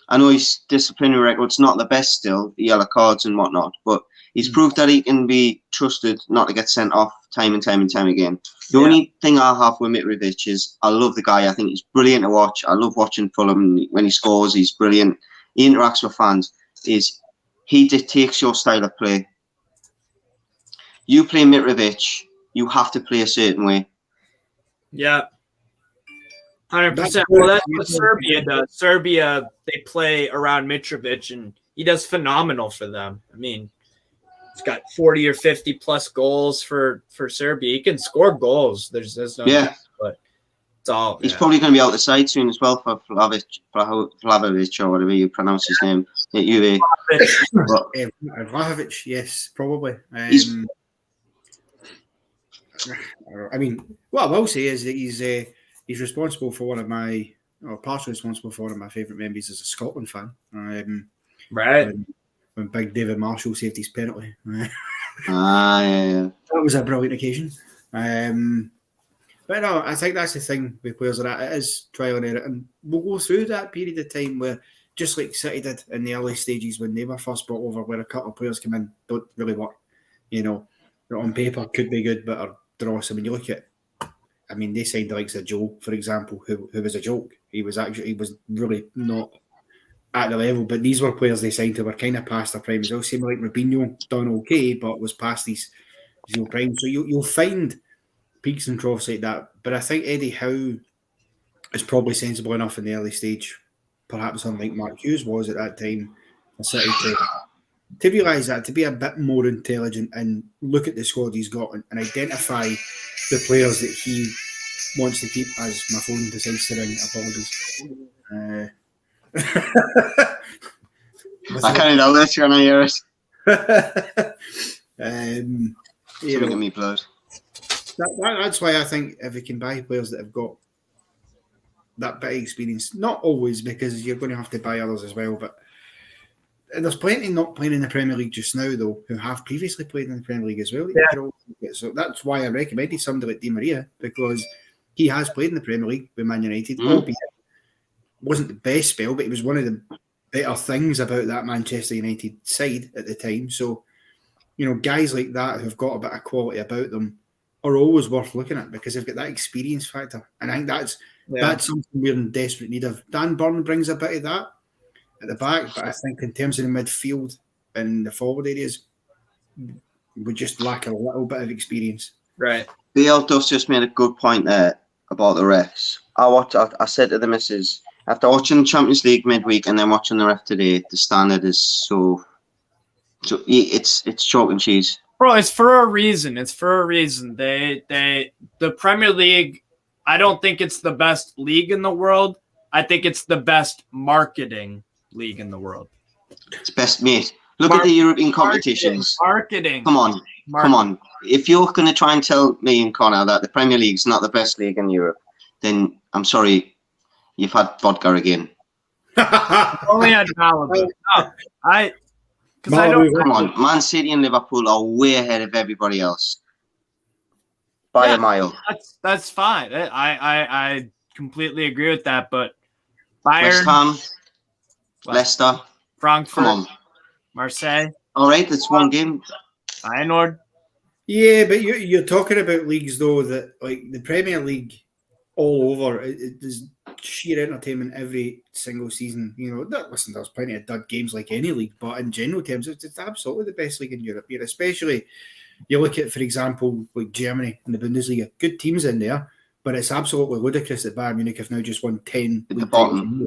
I know his disciplinary record's not the best still, the yellow cards and whatnot, but he's proved that he can be trusted not to get sent off time and time again. The only thing I have with Mitrovic is I love the guy. I think he's brilliant to watch. I love watching Fulham when he scores. He's brilliant. He interacts with fans. He dictates your style of play. You play Mitrovic, you have to play a certain way. Yeah. 100%. Well, that's what Serbia does. Serbia, they play around Mitrovic, and he does phenomenal for them. I mean, he's got 40 or 50 plus goals for Serbia. He can score goals. There's no doubt, but it's all. He's probably going to be out the side soon as well for Vlahovic or whatever you pronounce his name at Juve. Vlahovic, yes, probably. I mean, what I will say is that he's responsible for partially responsible for one of my favourite memories as a Scotland fan. Right. When big David Marshall saved his penalty. Yeah. That was a brilliant occasion. But no, I think that's the thing with players like that. It is trial and error. And we'll go through that period of time where, just like City did in the early stages when they were first brought over, where a couple of players come in, don't really work. On paper, could be good, but are dross. I mean, you look at, they signed the likes of Joe, for example, who was a joke. He was really not at the level, but these were players they signed who were kind of past their prime as well. Same like Robinho, done okay, but was past his prime. So you'll find peaks and troughs like that. But I think Eddie Howe is probably sensible enough in the early stage, perhaps unlike Mark Hughes was at that time, for City to realise that, to be a bit more intelligent and look at the squad he's got and identify the players that he wants to keep. As my phone decides to ring, apologies. I can't know this when I hear it. Look at me, blood. That's why I think if we can buy players that have got that bit of experience, not always, because you're going to have to buy others as well, but there's plenty not playing in the Premier League just now, though, who have previously played in the Premier League as well. Yeah. So that's why I recommended somebody like Di Maria, because he has played in the Premier League with Man United, albeit wasn't the best spell, but he was one of the better things about that Manchester United side at the time. So, guys like that who've got a bit of quality about them are always worth looking at because they've got that experience factor. And I think that's something we're in desperate need of. Dan Burn brings a bit of that at the back, but I think in terms of the midfield and the forward areas, we just lack a little bit of experience. Right. Biel just made a good point there about the refs. I said to the missus, after watching the Champions League midweek and then watching the ref today, the standard is so it's chalk and cheese. Bro, it's for a reason. It's for a reason. The Premier League, I don't think it's the best league in the world. I think it's the best marketing league in the world. It's best, mate. Look at the European competitions. Marketing. Come on. If you're going to try and tell me and Connor that the Premier League's not the best league in Europe, then I'm sorry, you've had vodka again. Only had Malibu. No, come on, Man City and Liverpool are way ahead of everybody else by a mile. That's fine. I completely agree with that. But Bayern, West Ham, Leicester, Frankfurt, come on, Marseille. All right, it's one game. Feyenoord. Yeah, but you're talking about leagues though that like the Premier League all over. There's sheer entertainment every single season. You know, listen, there's plenty of dud games like any league, but in general terms, it's absolutely the best league in Europe. You're especially, you look at, for example, like Germany and the Bundesliga, good teams in there, but it's absolutely ludicrous that Bayern Munich have now just won 10 at the bottom.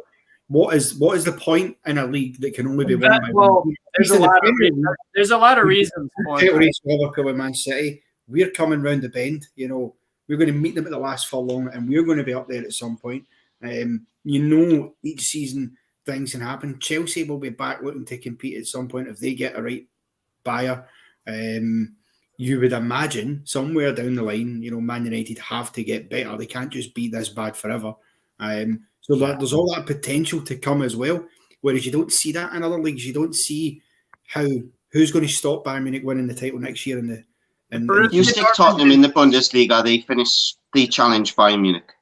What is the point in a league that can only be won by one? There's a lot of reasons for it. Liverpool and Man City, we're coming round the bend. You know, we're going to meet them at the last furlong, and we're going to be up there at some point. You know, each season things can happen. Chelsea will be back looking to compete at some point if they get a right buyer. You would imagine somewhere down the line, you know, Man United have to get better. They can't just be this bad forever. So there's all that potential to come as well. Whereas you don't see that in other leagues. You don't see who's going to stop Bayern Munich winning the title next year in the. You stick Tottenham in the Bundesliga, they challenge Bayern Munich.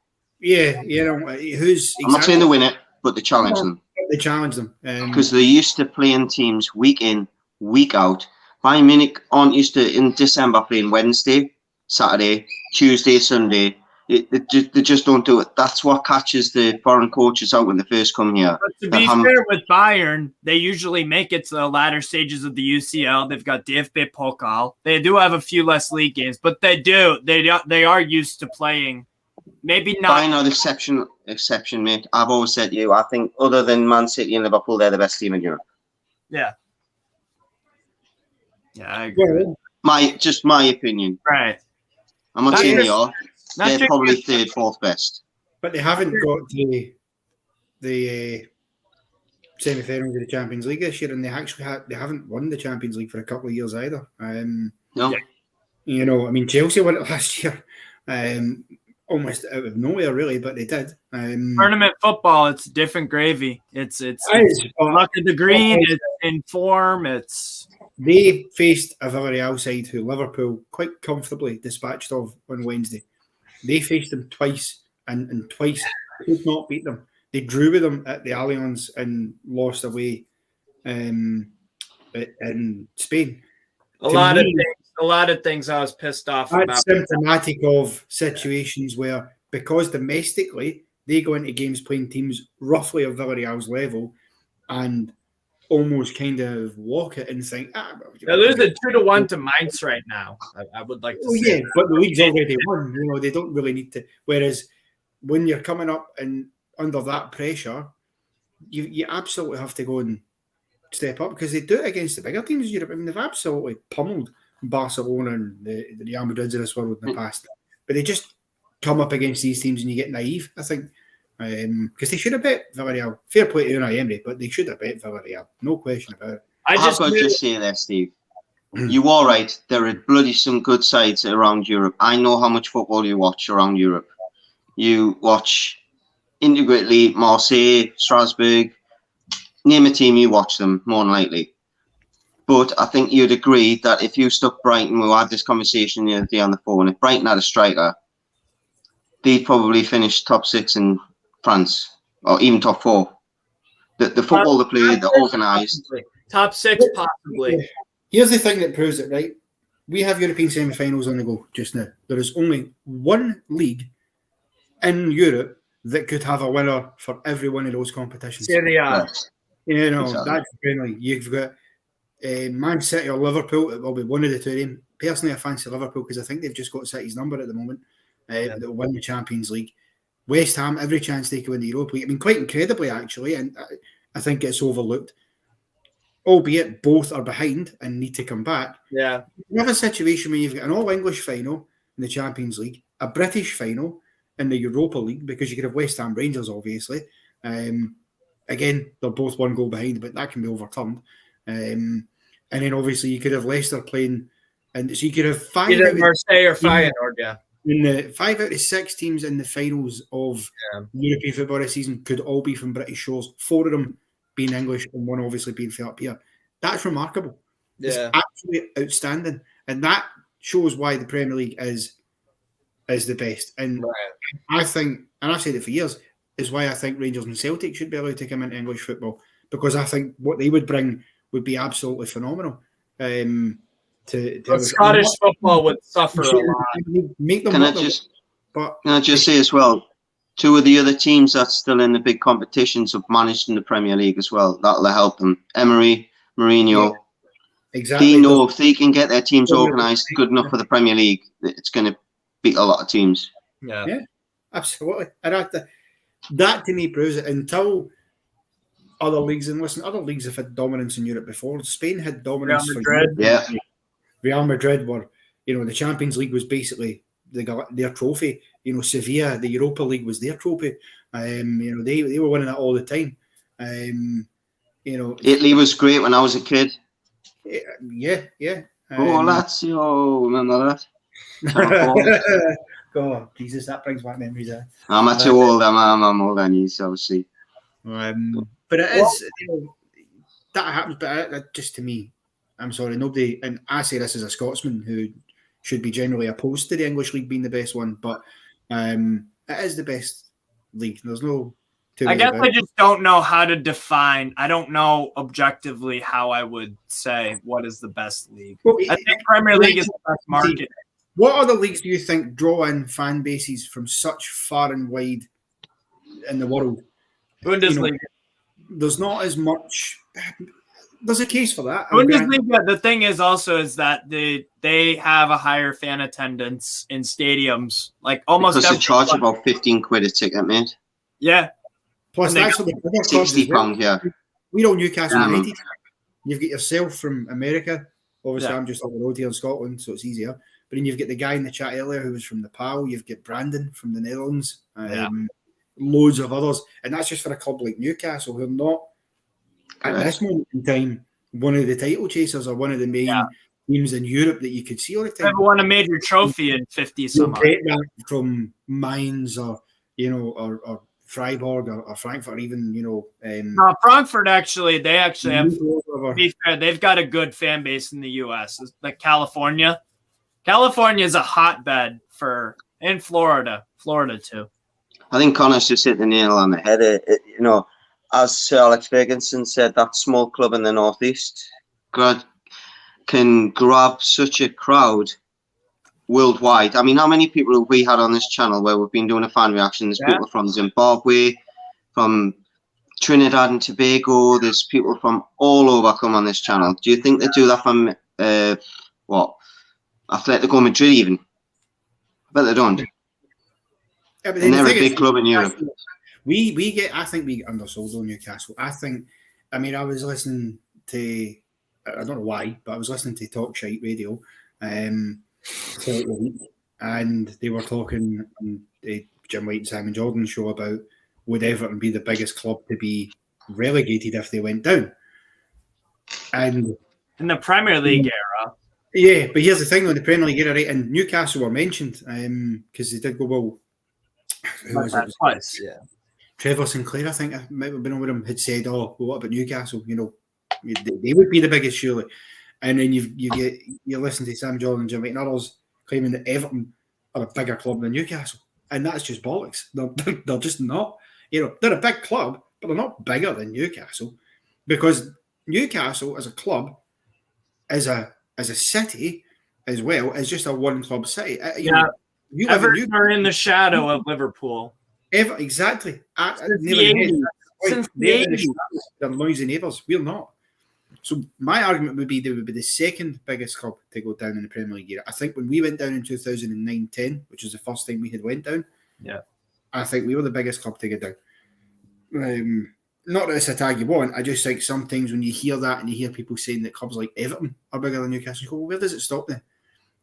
Yeah, you know who's. I'm not saying they win it, but they challenge them. They challenge them because they're used to playing teams week in, week out. Bayern Munich aren't used to in December playing Wednesday, Saturday, Tuesday, Sunday. They just don't do it. That's what catches the foreign coaches out when they first come here. But to be fair with Bayern, they usually make it to the latter stages of the UCL. They've got DFB Pokal. They do have a few less league games, but they are used to playing. Maybe not. Bayern are the exception, mate. I've always said to you, I think other than Man City and Liverpool, they're the best team in Europe. Yeah. Yeah, I agree. Just my opinion. Right. I'm not saying they are. They're probably third, fourth best. But they haven't got the semi-final of the Champions League this year, and they haven't won the Champions League for a couple of years either. No. You know, I mean, Chelsea won it last year, almost out of nowhere, really, but they did. Tournament football, it's different gravy. It's luck of the green. It's in form. They faced a Villarreal side who Liverpool quite comfortably dispatched of on Wednesday. They faced them twice and twice could not beat them. They drew with them at the Allianz and lost away in Spain. A lot of things I was pissed off about. That's symptomatic of situations where, because domestically they go into games playing teams roughly of Villarreal's level and almost kind of walk it and think, there's a 2-1 to Mainz right now. I would like to say that. But the league's already won. You know, they don't really need to. Whereas when you're coming up and under that pressure, you absolutely have to go and step up, because they do it against the bigger teams in Europe. I mean, they've absolutely pummeled Barcelona and the Real Madrids of this world in the past. But they just come up against these teams and you get naive, I think. Because they should have bet Villarreal. Fair play to Unai Emery, but they should have bet Villarreal. No question about it. I've got to just say there, Steve. You are right. There are bloody some good sides around Europe. I know how much football you watch around Europe. You watch integrately Marseille, Strasbourg. Name a team, you watch them more than likely. But I think you'd agree that if you stuck Brighton, we had this conversation the other day on the phone, if Brighton had a striker, they'd probably finish top 6 in France, or even top 4. The football they play, they're organised. Top 6, possibly. Here's the thing that proves it, right? We have European semi-finals on the go just now. There is only one league in Europe that could have a winner for every one of those competitions. Serie A. You know, that's friendly. You've got Man City or Liverpool. It will be one of the two of them. Personally, I fancy Liverpool because I think they've just got City's number at the moment. That will win the Champions League. West Ham, every chance they could win the Europa League. I mean, quite incredibly, actually, and I think it's overlooked. Albeit both are behind and need to come back. Yeah. You have a situation where you've got an all-English final in the Champions League, a British final in the Europa League, because you could have West Ham Rangers, obviously. Again, they're both one goal behind, but that can be overturned. And then obviously you could have Leicester playing, and so you could have either Marseille or Feyenoord, yeah. In the 5 out of 6 teams in the finals of European football this season could all be from British shores. 4 of them being English and 1 obviously being from up here. That's remarkable. Yeah. It's absolutely outstanding. And that shows why the Premier League is the best. And I think, and I've said it for years, is why I think Rangers and Celtic should be allowed to come into English football, because I think what they would bring would be absolutely phenomenal. Scottish football would suffer a lot. Can I just say as well, 2 of the other teams that's still in the big competitions have managed in the Premier League as well. That'll help them. Emery, Mourinho. Yeah, exactly. They know if they can get their teams organised good enough for the Premier League, it's going to beat a lot of teams. Yeah, absolutely. And that to me proves it. Until other leagues, and listen, other leagues have had dominance in Europe before. Spain had dominance. Real Madrid. Yeah. Real Madrid were, the Champions League was basically their trophy. Sevilla, the Europa League was their trophy. They were winning that all the time. Italy was great when I was a kid. Yeah. Lazio, remember that? God, Jesus, that brings back memories. I'm not too old. I'm older than you, so obviously. But it is, that happens. But just to me, I'm sorry, nobody, and I say this as a Scotsman who should be generally opposed to the English league being the best one, but it is the best league. There's no. I guess I just don't know how to define. I don't know objectively how I would say what is the best league. Well, I think Premier League is the best market. What other leagues do you think draw in fan bases from such far and wide in the world? Bundesliga. There's not as much. There's a case for that. Bundesliga. The thing is that they have a higher fan attendance in stadiums, like almost. Because they charge about 15 quid a ticket, mate. Yeah. Plus, that's for the £60 here. We know Newcastle United. You've got yourself from America. Obviously, I'm just up the road here in Scotland, so it's easier. But then you've got the guy in the chat earlier who was from Nepal. You've got Brandon from the Netherlands. Loads of others. And that's just for a club like Newcastle, who are not, at this moment in time, one of the title chasers or one of the main teams in Europe that you could see all the time. Never won a major trophy in 50 some odd. From Mainz or Freiburg or Frankfurt, even, Frankfurt actually have, to be fair, they've got a good fan base in the US. Like California. California is a hotbed in Florida too. I think Connor's just hit the nail on the head. As Sir Alex Ferguson said, that small club in the Northeast can grab such a crowd worldwide. I mean, how many people have we had on this channel where we've been doing a fan reaction? There's people from Zimbabwe, from Trinidad and Tobago. There's people from all over come on this channel. Do you think they do that from Atletico Madrid even? I bet they don't. Yeah, but and they're a big club in Europe. I think we get undersold on Newcastle. I was listening to, I don't know why, but I was listening to Talk Shite Radio, and they were talking on the Jim White and Simon Jordan show about would Everton be the biggest club to be relegated if they went down? And in the Premier League era. Yeah, but here's the thing on the Premier League era, right? And Newcastle were mentioned because they did go well. Who was it? Twice, yeah. Trevor Sinclair, I think, I might have been with him, had said, "Oh, well, what about Newcastle? They would be the biggest, surely." And then you listen to Sam Jordan and Jim White and others claiming that Everton are a bigger club than Newcastle, and that's just bollocks. They're just not. They're a big club, but they're not bigger than Newcastle, because Newcastle as a club, as a city, as well, is just a one-club city. Everton are in the shadow of Liverpool. Exactly. Since the 80s. They're noisy neighbours. We're not. So my argument would be they would be the second biggest club to go down in the Premier League era. I think when we went down in 2009-10, which was the first time we had went down, I think we were the biggest club to get down. Not that it's a tag you want. I just think sometimes when you hear that and you hear people saying that clubs like Everton are bigger than Newcastle, you go, well, where does it stop then?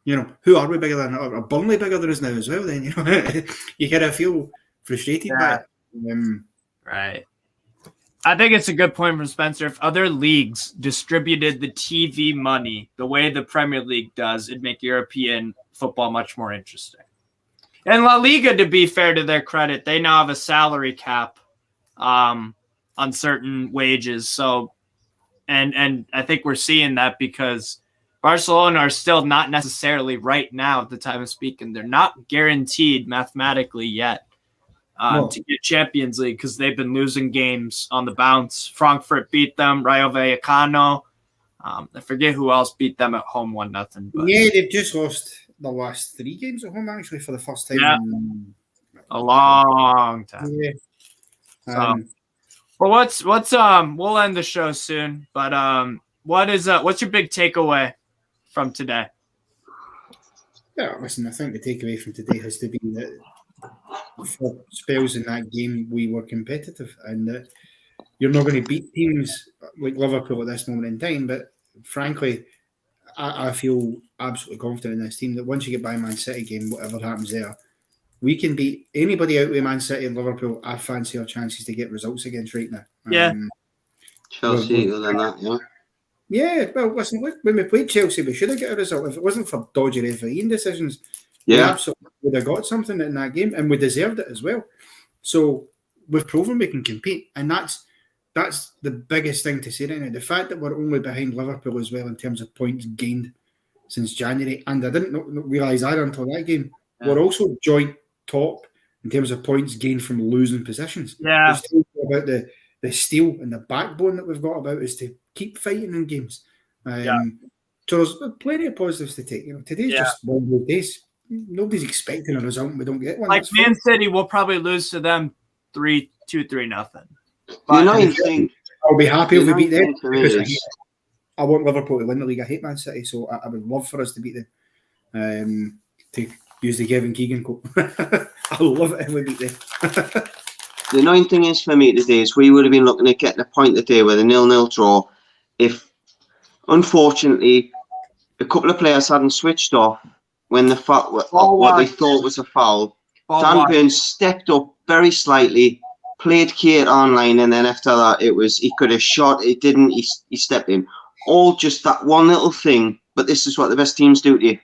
You know, who are we bigger than? Are Burnley bigger than us now as well? Then you know, you kind of feel frustrated by it. Right. I think it's a good point from Spencer. If other leagues distributed the TV money the way the Premier League does, it'd make European football much more interesting. And La Liga, to be fair to their credit, they now have a salary cap on certain wages. So, and I think we're seeing that because Barcelona are still not necessarily right now at the time of speaking. They're not guaranteed mathematically yet to get Champions League because they've been losing games on the bounce. Frankfurt beat them. Rayo Vallecano. I forget who else beat them at home 1-0. Yeah, they've just lost the last 3 games at home actually for the first time in a long time. Yeah. Well, what's we'll end the show soon, but what's your big takeaway from today? Yeah, listen, I think the takeaway from today has to be that for spells in that game we were competitive, and that you're not going to beat teams like Liverpool at this moment in time. But frankly, I feel absolutely confident in this team that once you get by Man City game, whatever happens there, we can beat anybody out with Man City and Liverpool. I fancy our chances to get results against right now. Yeah. Chelsea, other than that, yeah. Yeah, well, listen, when we played Chelsea, we should have got a result. If it wasn't for dodgy refereeing decisions, we absolutely would have got something in that game, and we deserved it as well. So we've proven we can compete, and that's the biggest thing to say right now. The fact that we're only behind Liverpool as well in terms of points gained since January, and I didn't realise either until that game, we're also joint top in terms of points gained from losing positions. Yeah. It's about the steel and the backbone that we've got about us to keep fighting in games. So there's plenty of positives to take. You know, today's just one of those days. Nobody's expecting a result and we don't get one. Like Man City will probably lose to them 3-0. You know, you think I'll be happy if we beat them because I want Liverpool to win the league. I hate Man City, so I would love for us to beat them. To use the Kevin Keegan quote. I love it if we beat them. The annoying thing is for me today is we would have been looking at getting a point today with a 0-0 draw if, unfortunately, a couple of players hadn't switched off when the what they thought was a foul. Dan Burns stepped up very slightly, played Kate online, and then after that, he could have shot. It didn't. He stepped in. All just that one little thing. But this is what the best teams do to you.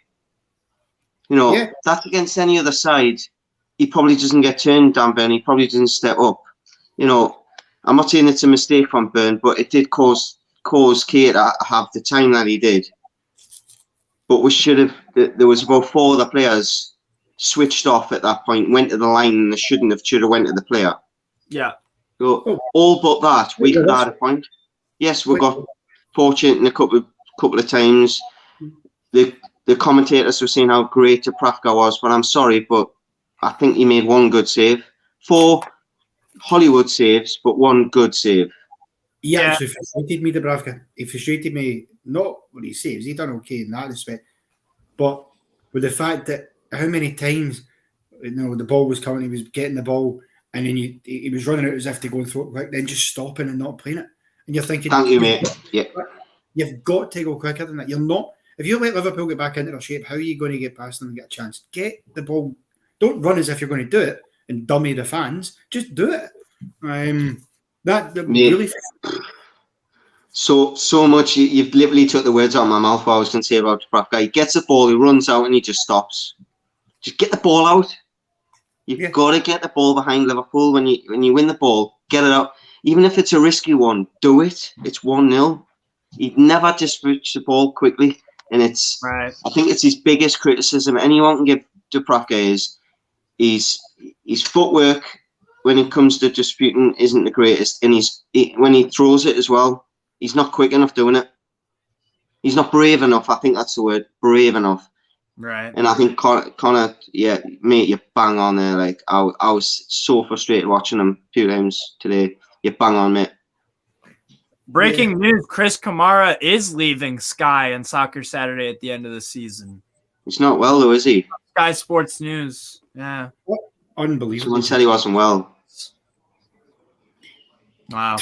You know, that's against any other side. He probably doesn't get turned, Dan Burn. He probably doesn't step up. You know, I'm not saying it's a mistake from Burn, but it did cause Kate to have the time that he did. But we should have. There was about 4 other players switched off at that point, went to the line, and they should have went to the player. Yeah. So all but that, we could have had a point. Yes, we got fortunate in a couple of times. The commentators were saying how great Dubravka was, but I'm sorry, but I think he made 1 good save. 4 Hollywood saves, but 1 good save. He actually frustrated me, Dubravka. He frustrated me, not what he saves. He done okay in that respect. But with the fact that how many times, you know, the ball was coming, he was getting the ball, and then he was running out as if to go and throw it quick, then just stopping and not playing it. And you're thinking, thank you, mate. You've got to go quicker than that. You're not. If you let Liverpool get back into their shape, how are you going to get past them and get a chance? Get the ball. Don't run as if you're going to do it and dummy the fans. Just do it. Really. So much. You've literally took the words out of my mouth. What I was going to say about Dubravka. He gets the ball, he runs out, and he just stops. Just get the ball out. You've got to get the ball behind Liverpool when you win the ball. Get it out. Even if it's a risky one, do it. It's 1-0. He never distributes the ball quickly. And it's, I think it's his biggest criticism anyone can give Dubravka is his footwork when it comes to disputing isn't the greatest. And when he throws it as well, he's not quick enough doing it. He's not brave enough. I think that's the word, brave enough. Right. And I think Connor, mate, you bang on there. Like I was so frustrated watching him a few times today. You bang on, mate. Breaking news, Chris Kamara is leaving Sky and Soccer Saturday at the end of the season. He's not well, though, is he? Sky Sports News. Yeah. Unbelievable. Someone said he wasn't well. Wow.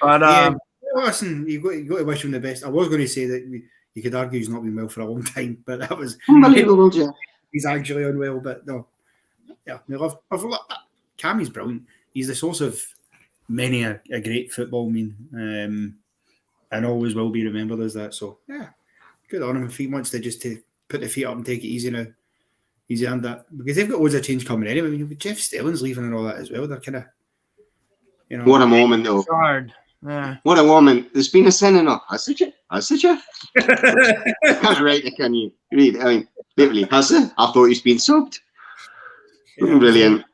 But listen, you've got to wish him the best. I was going to say that you could argue he's not been well for a long time, but that was Unbelievable, yeah. He's actually unwell, but no. Yeah, Cammy's brilliant. He's the source of many a great football meme, and always will be remembered as that. So yeah, good on him if he wants to just to put the feet up and take it easy now. Easy hand that, because they've got loads of change coming anyway. I mean, Jeff Stelling's leaving and all that as well. They're kind of, you know. What a moment, though. hard. Yeah. What a moment. There's been a sending off. Has it? Can't write it, can you? Read. I mean, literally, has it? I thought he's been subbed. Yeah. Brilliant.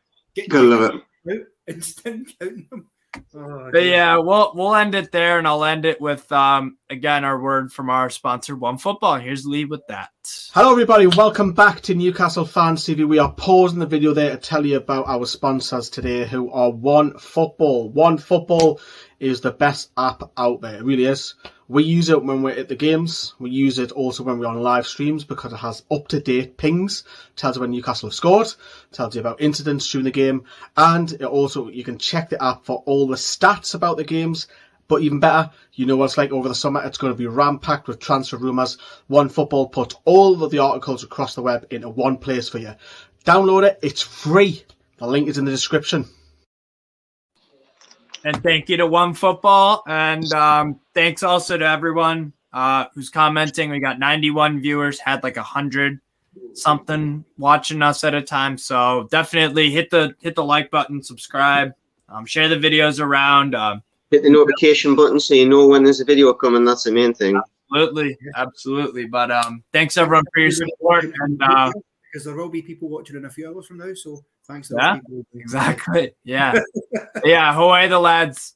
Gotta love it. Instant counting them. But yeah, we'll end it there, and I'll end it with again our word from our sponsor, OneFootball. Here's Lee with that. Hello everybody, welcome back to Newcastle Fans TV. We are pausing the video there to tell you about our sponsors today, who are OneFootball. OneFootball is the best app out there. It really is. We use it when we're at the games. We use it also when we're on live streams because it has up-to-date pings. Tells you when Newcastle have scored. Tells you about incidents during the game. And it also, you can check the app for all the stats about the games. But even better, you know what it's like over the summer. It's going to be ram-packed with transfer rumours. OneFootball puts all of the articles across the web into one place for you. Download it. It's free. The link is in the description. And thank you to OneFootball. And thanks also to everyone who's commenting. We got 91 viewers, had like 100-something watching us at a time. So definitely hit the like button, subscribe, share the videos around. Hit the notification button so you know when there's a video coming. That's the main thing. Absolutely. But thanks everyone for your support. And because there will be people watching in a few hours from now. So thanks to those people. Exactly. Yeah. Yeah. Away the lads.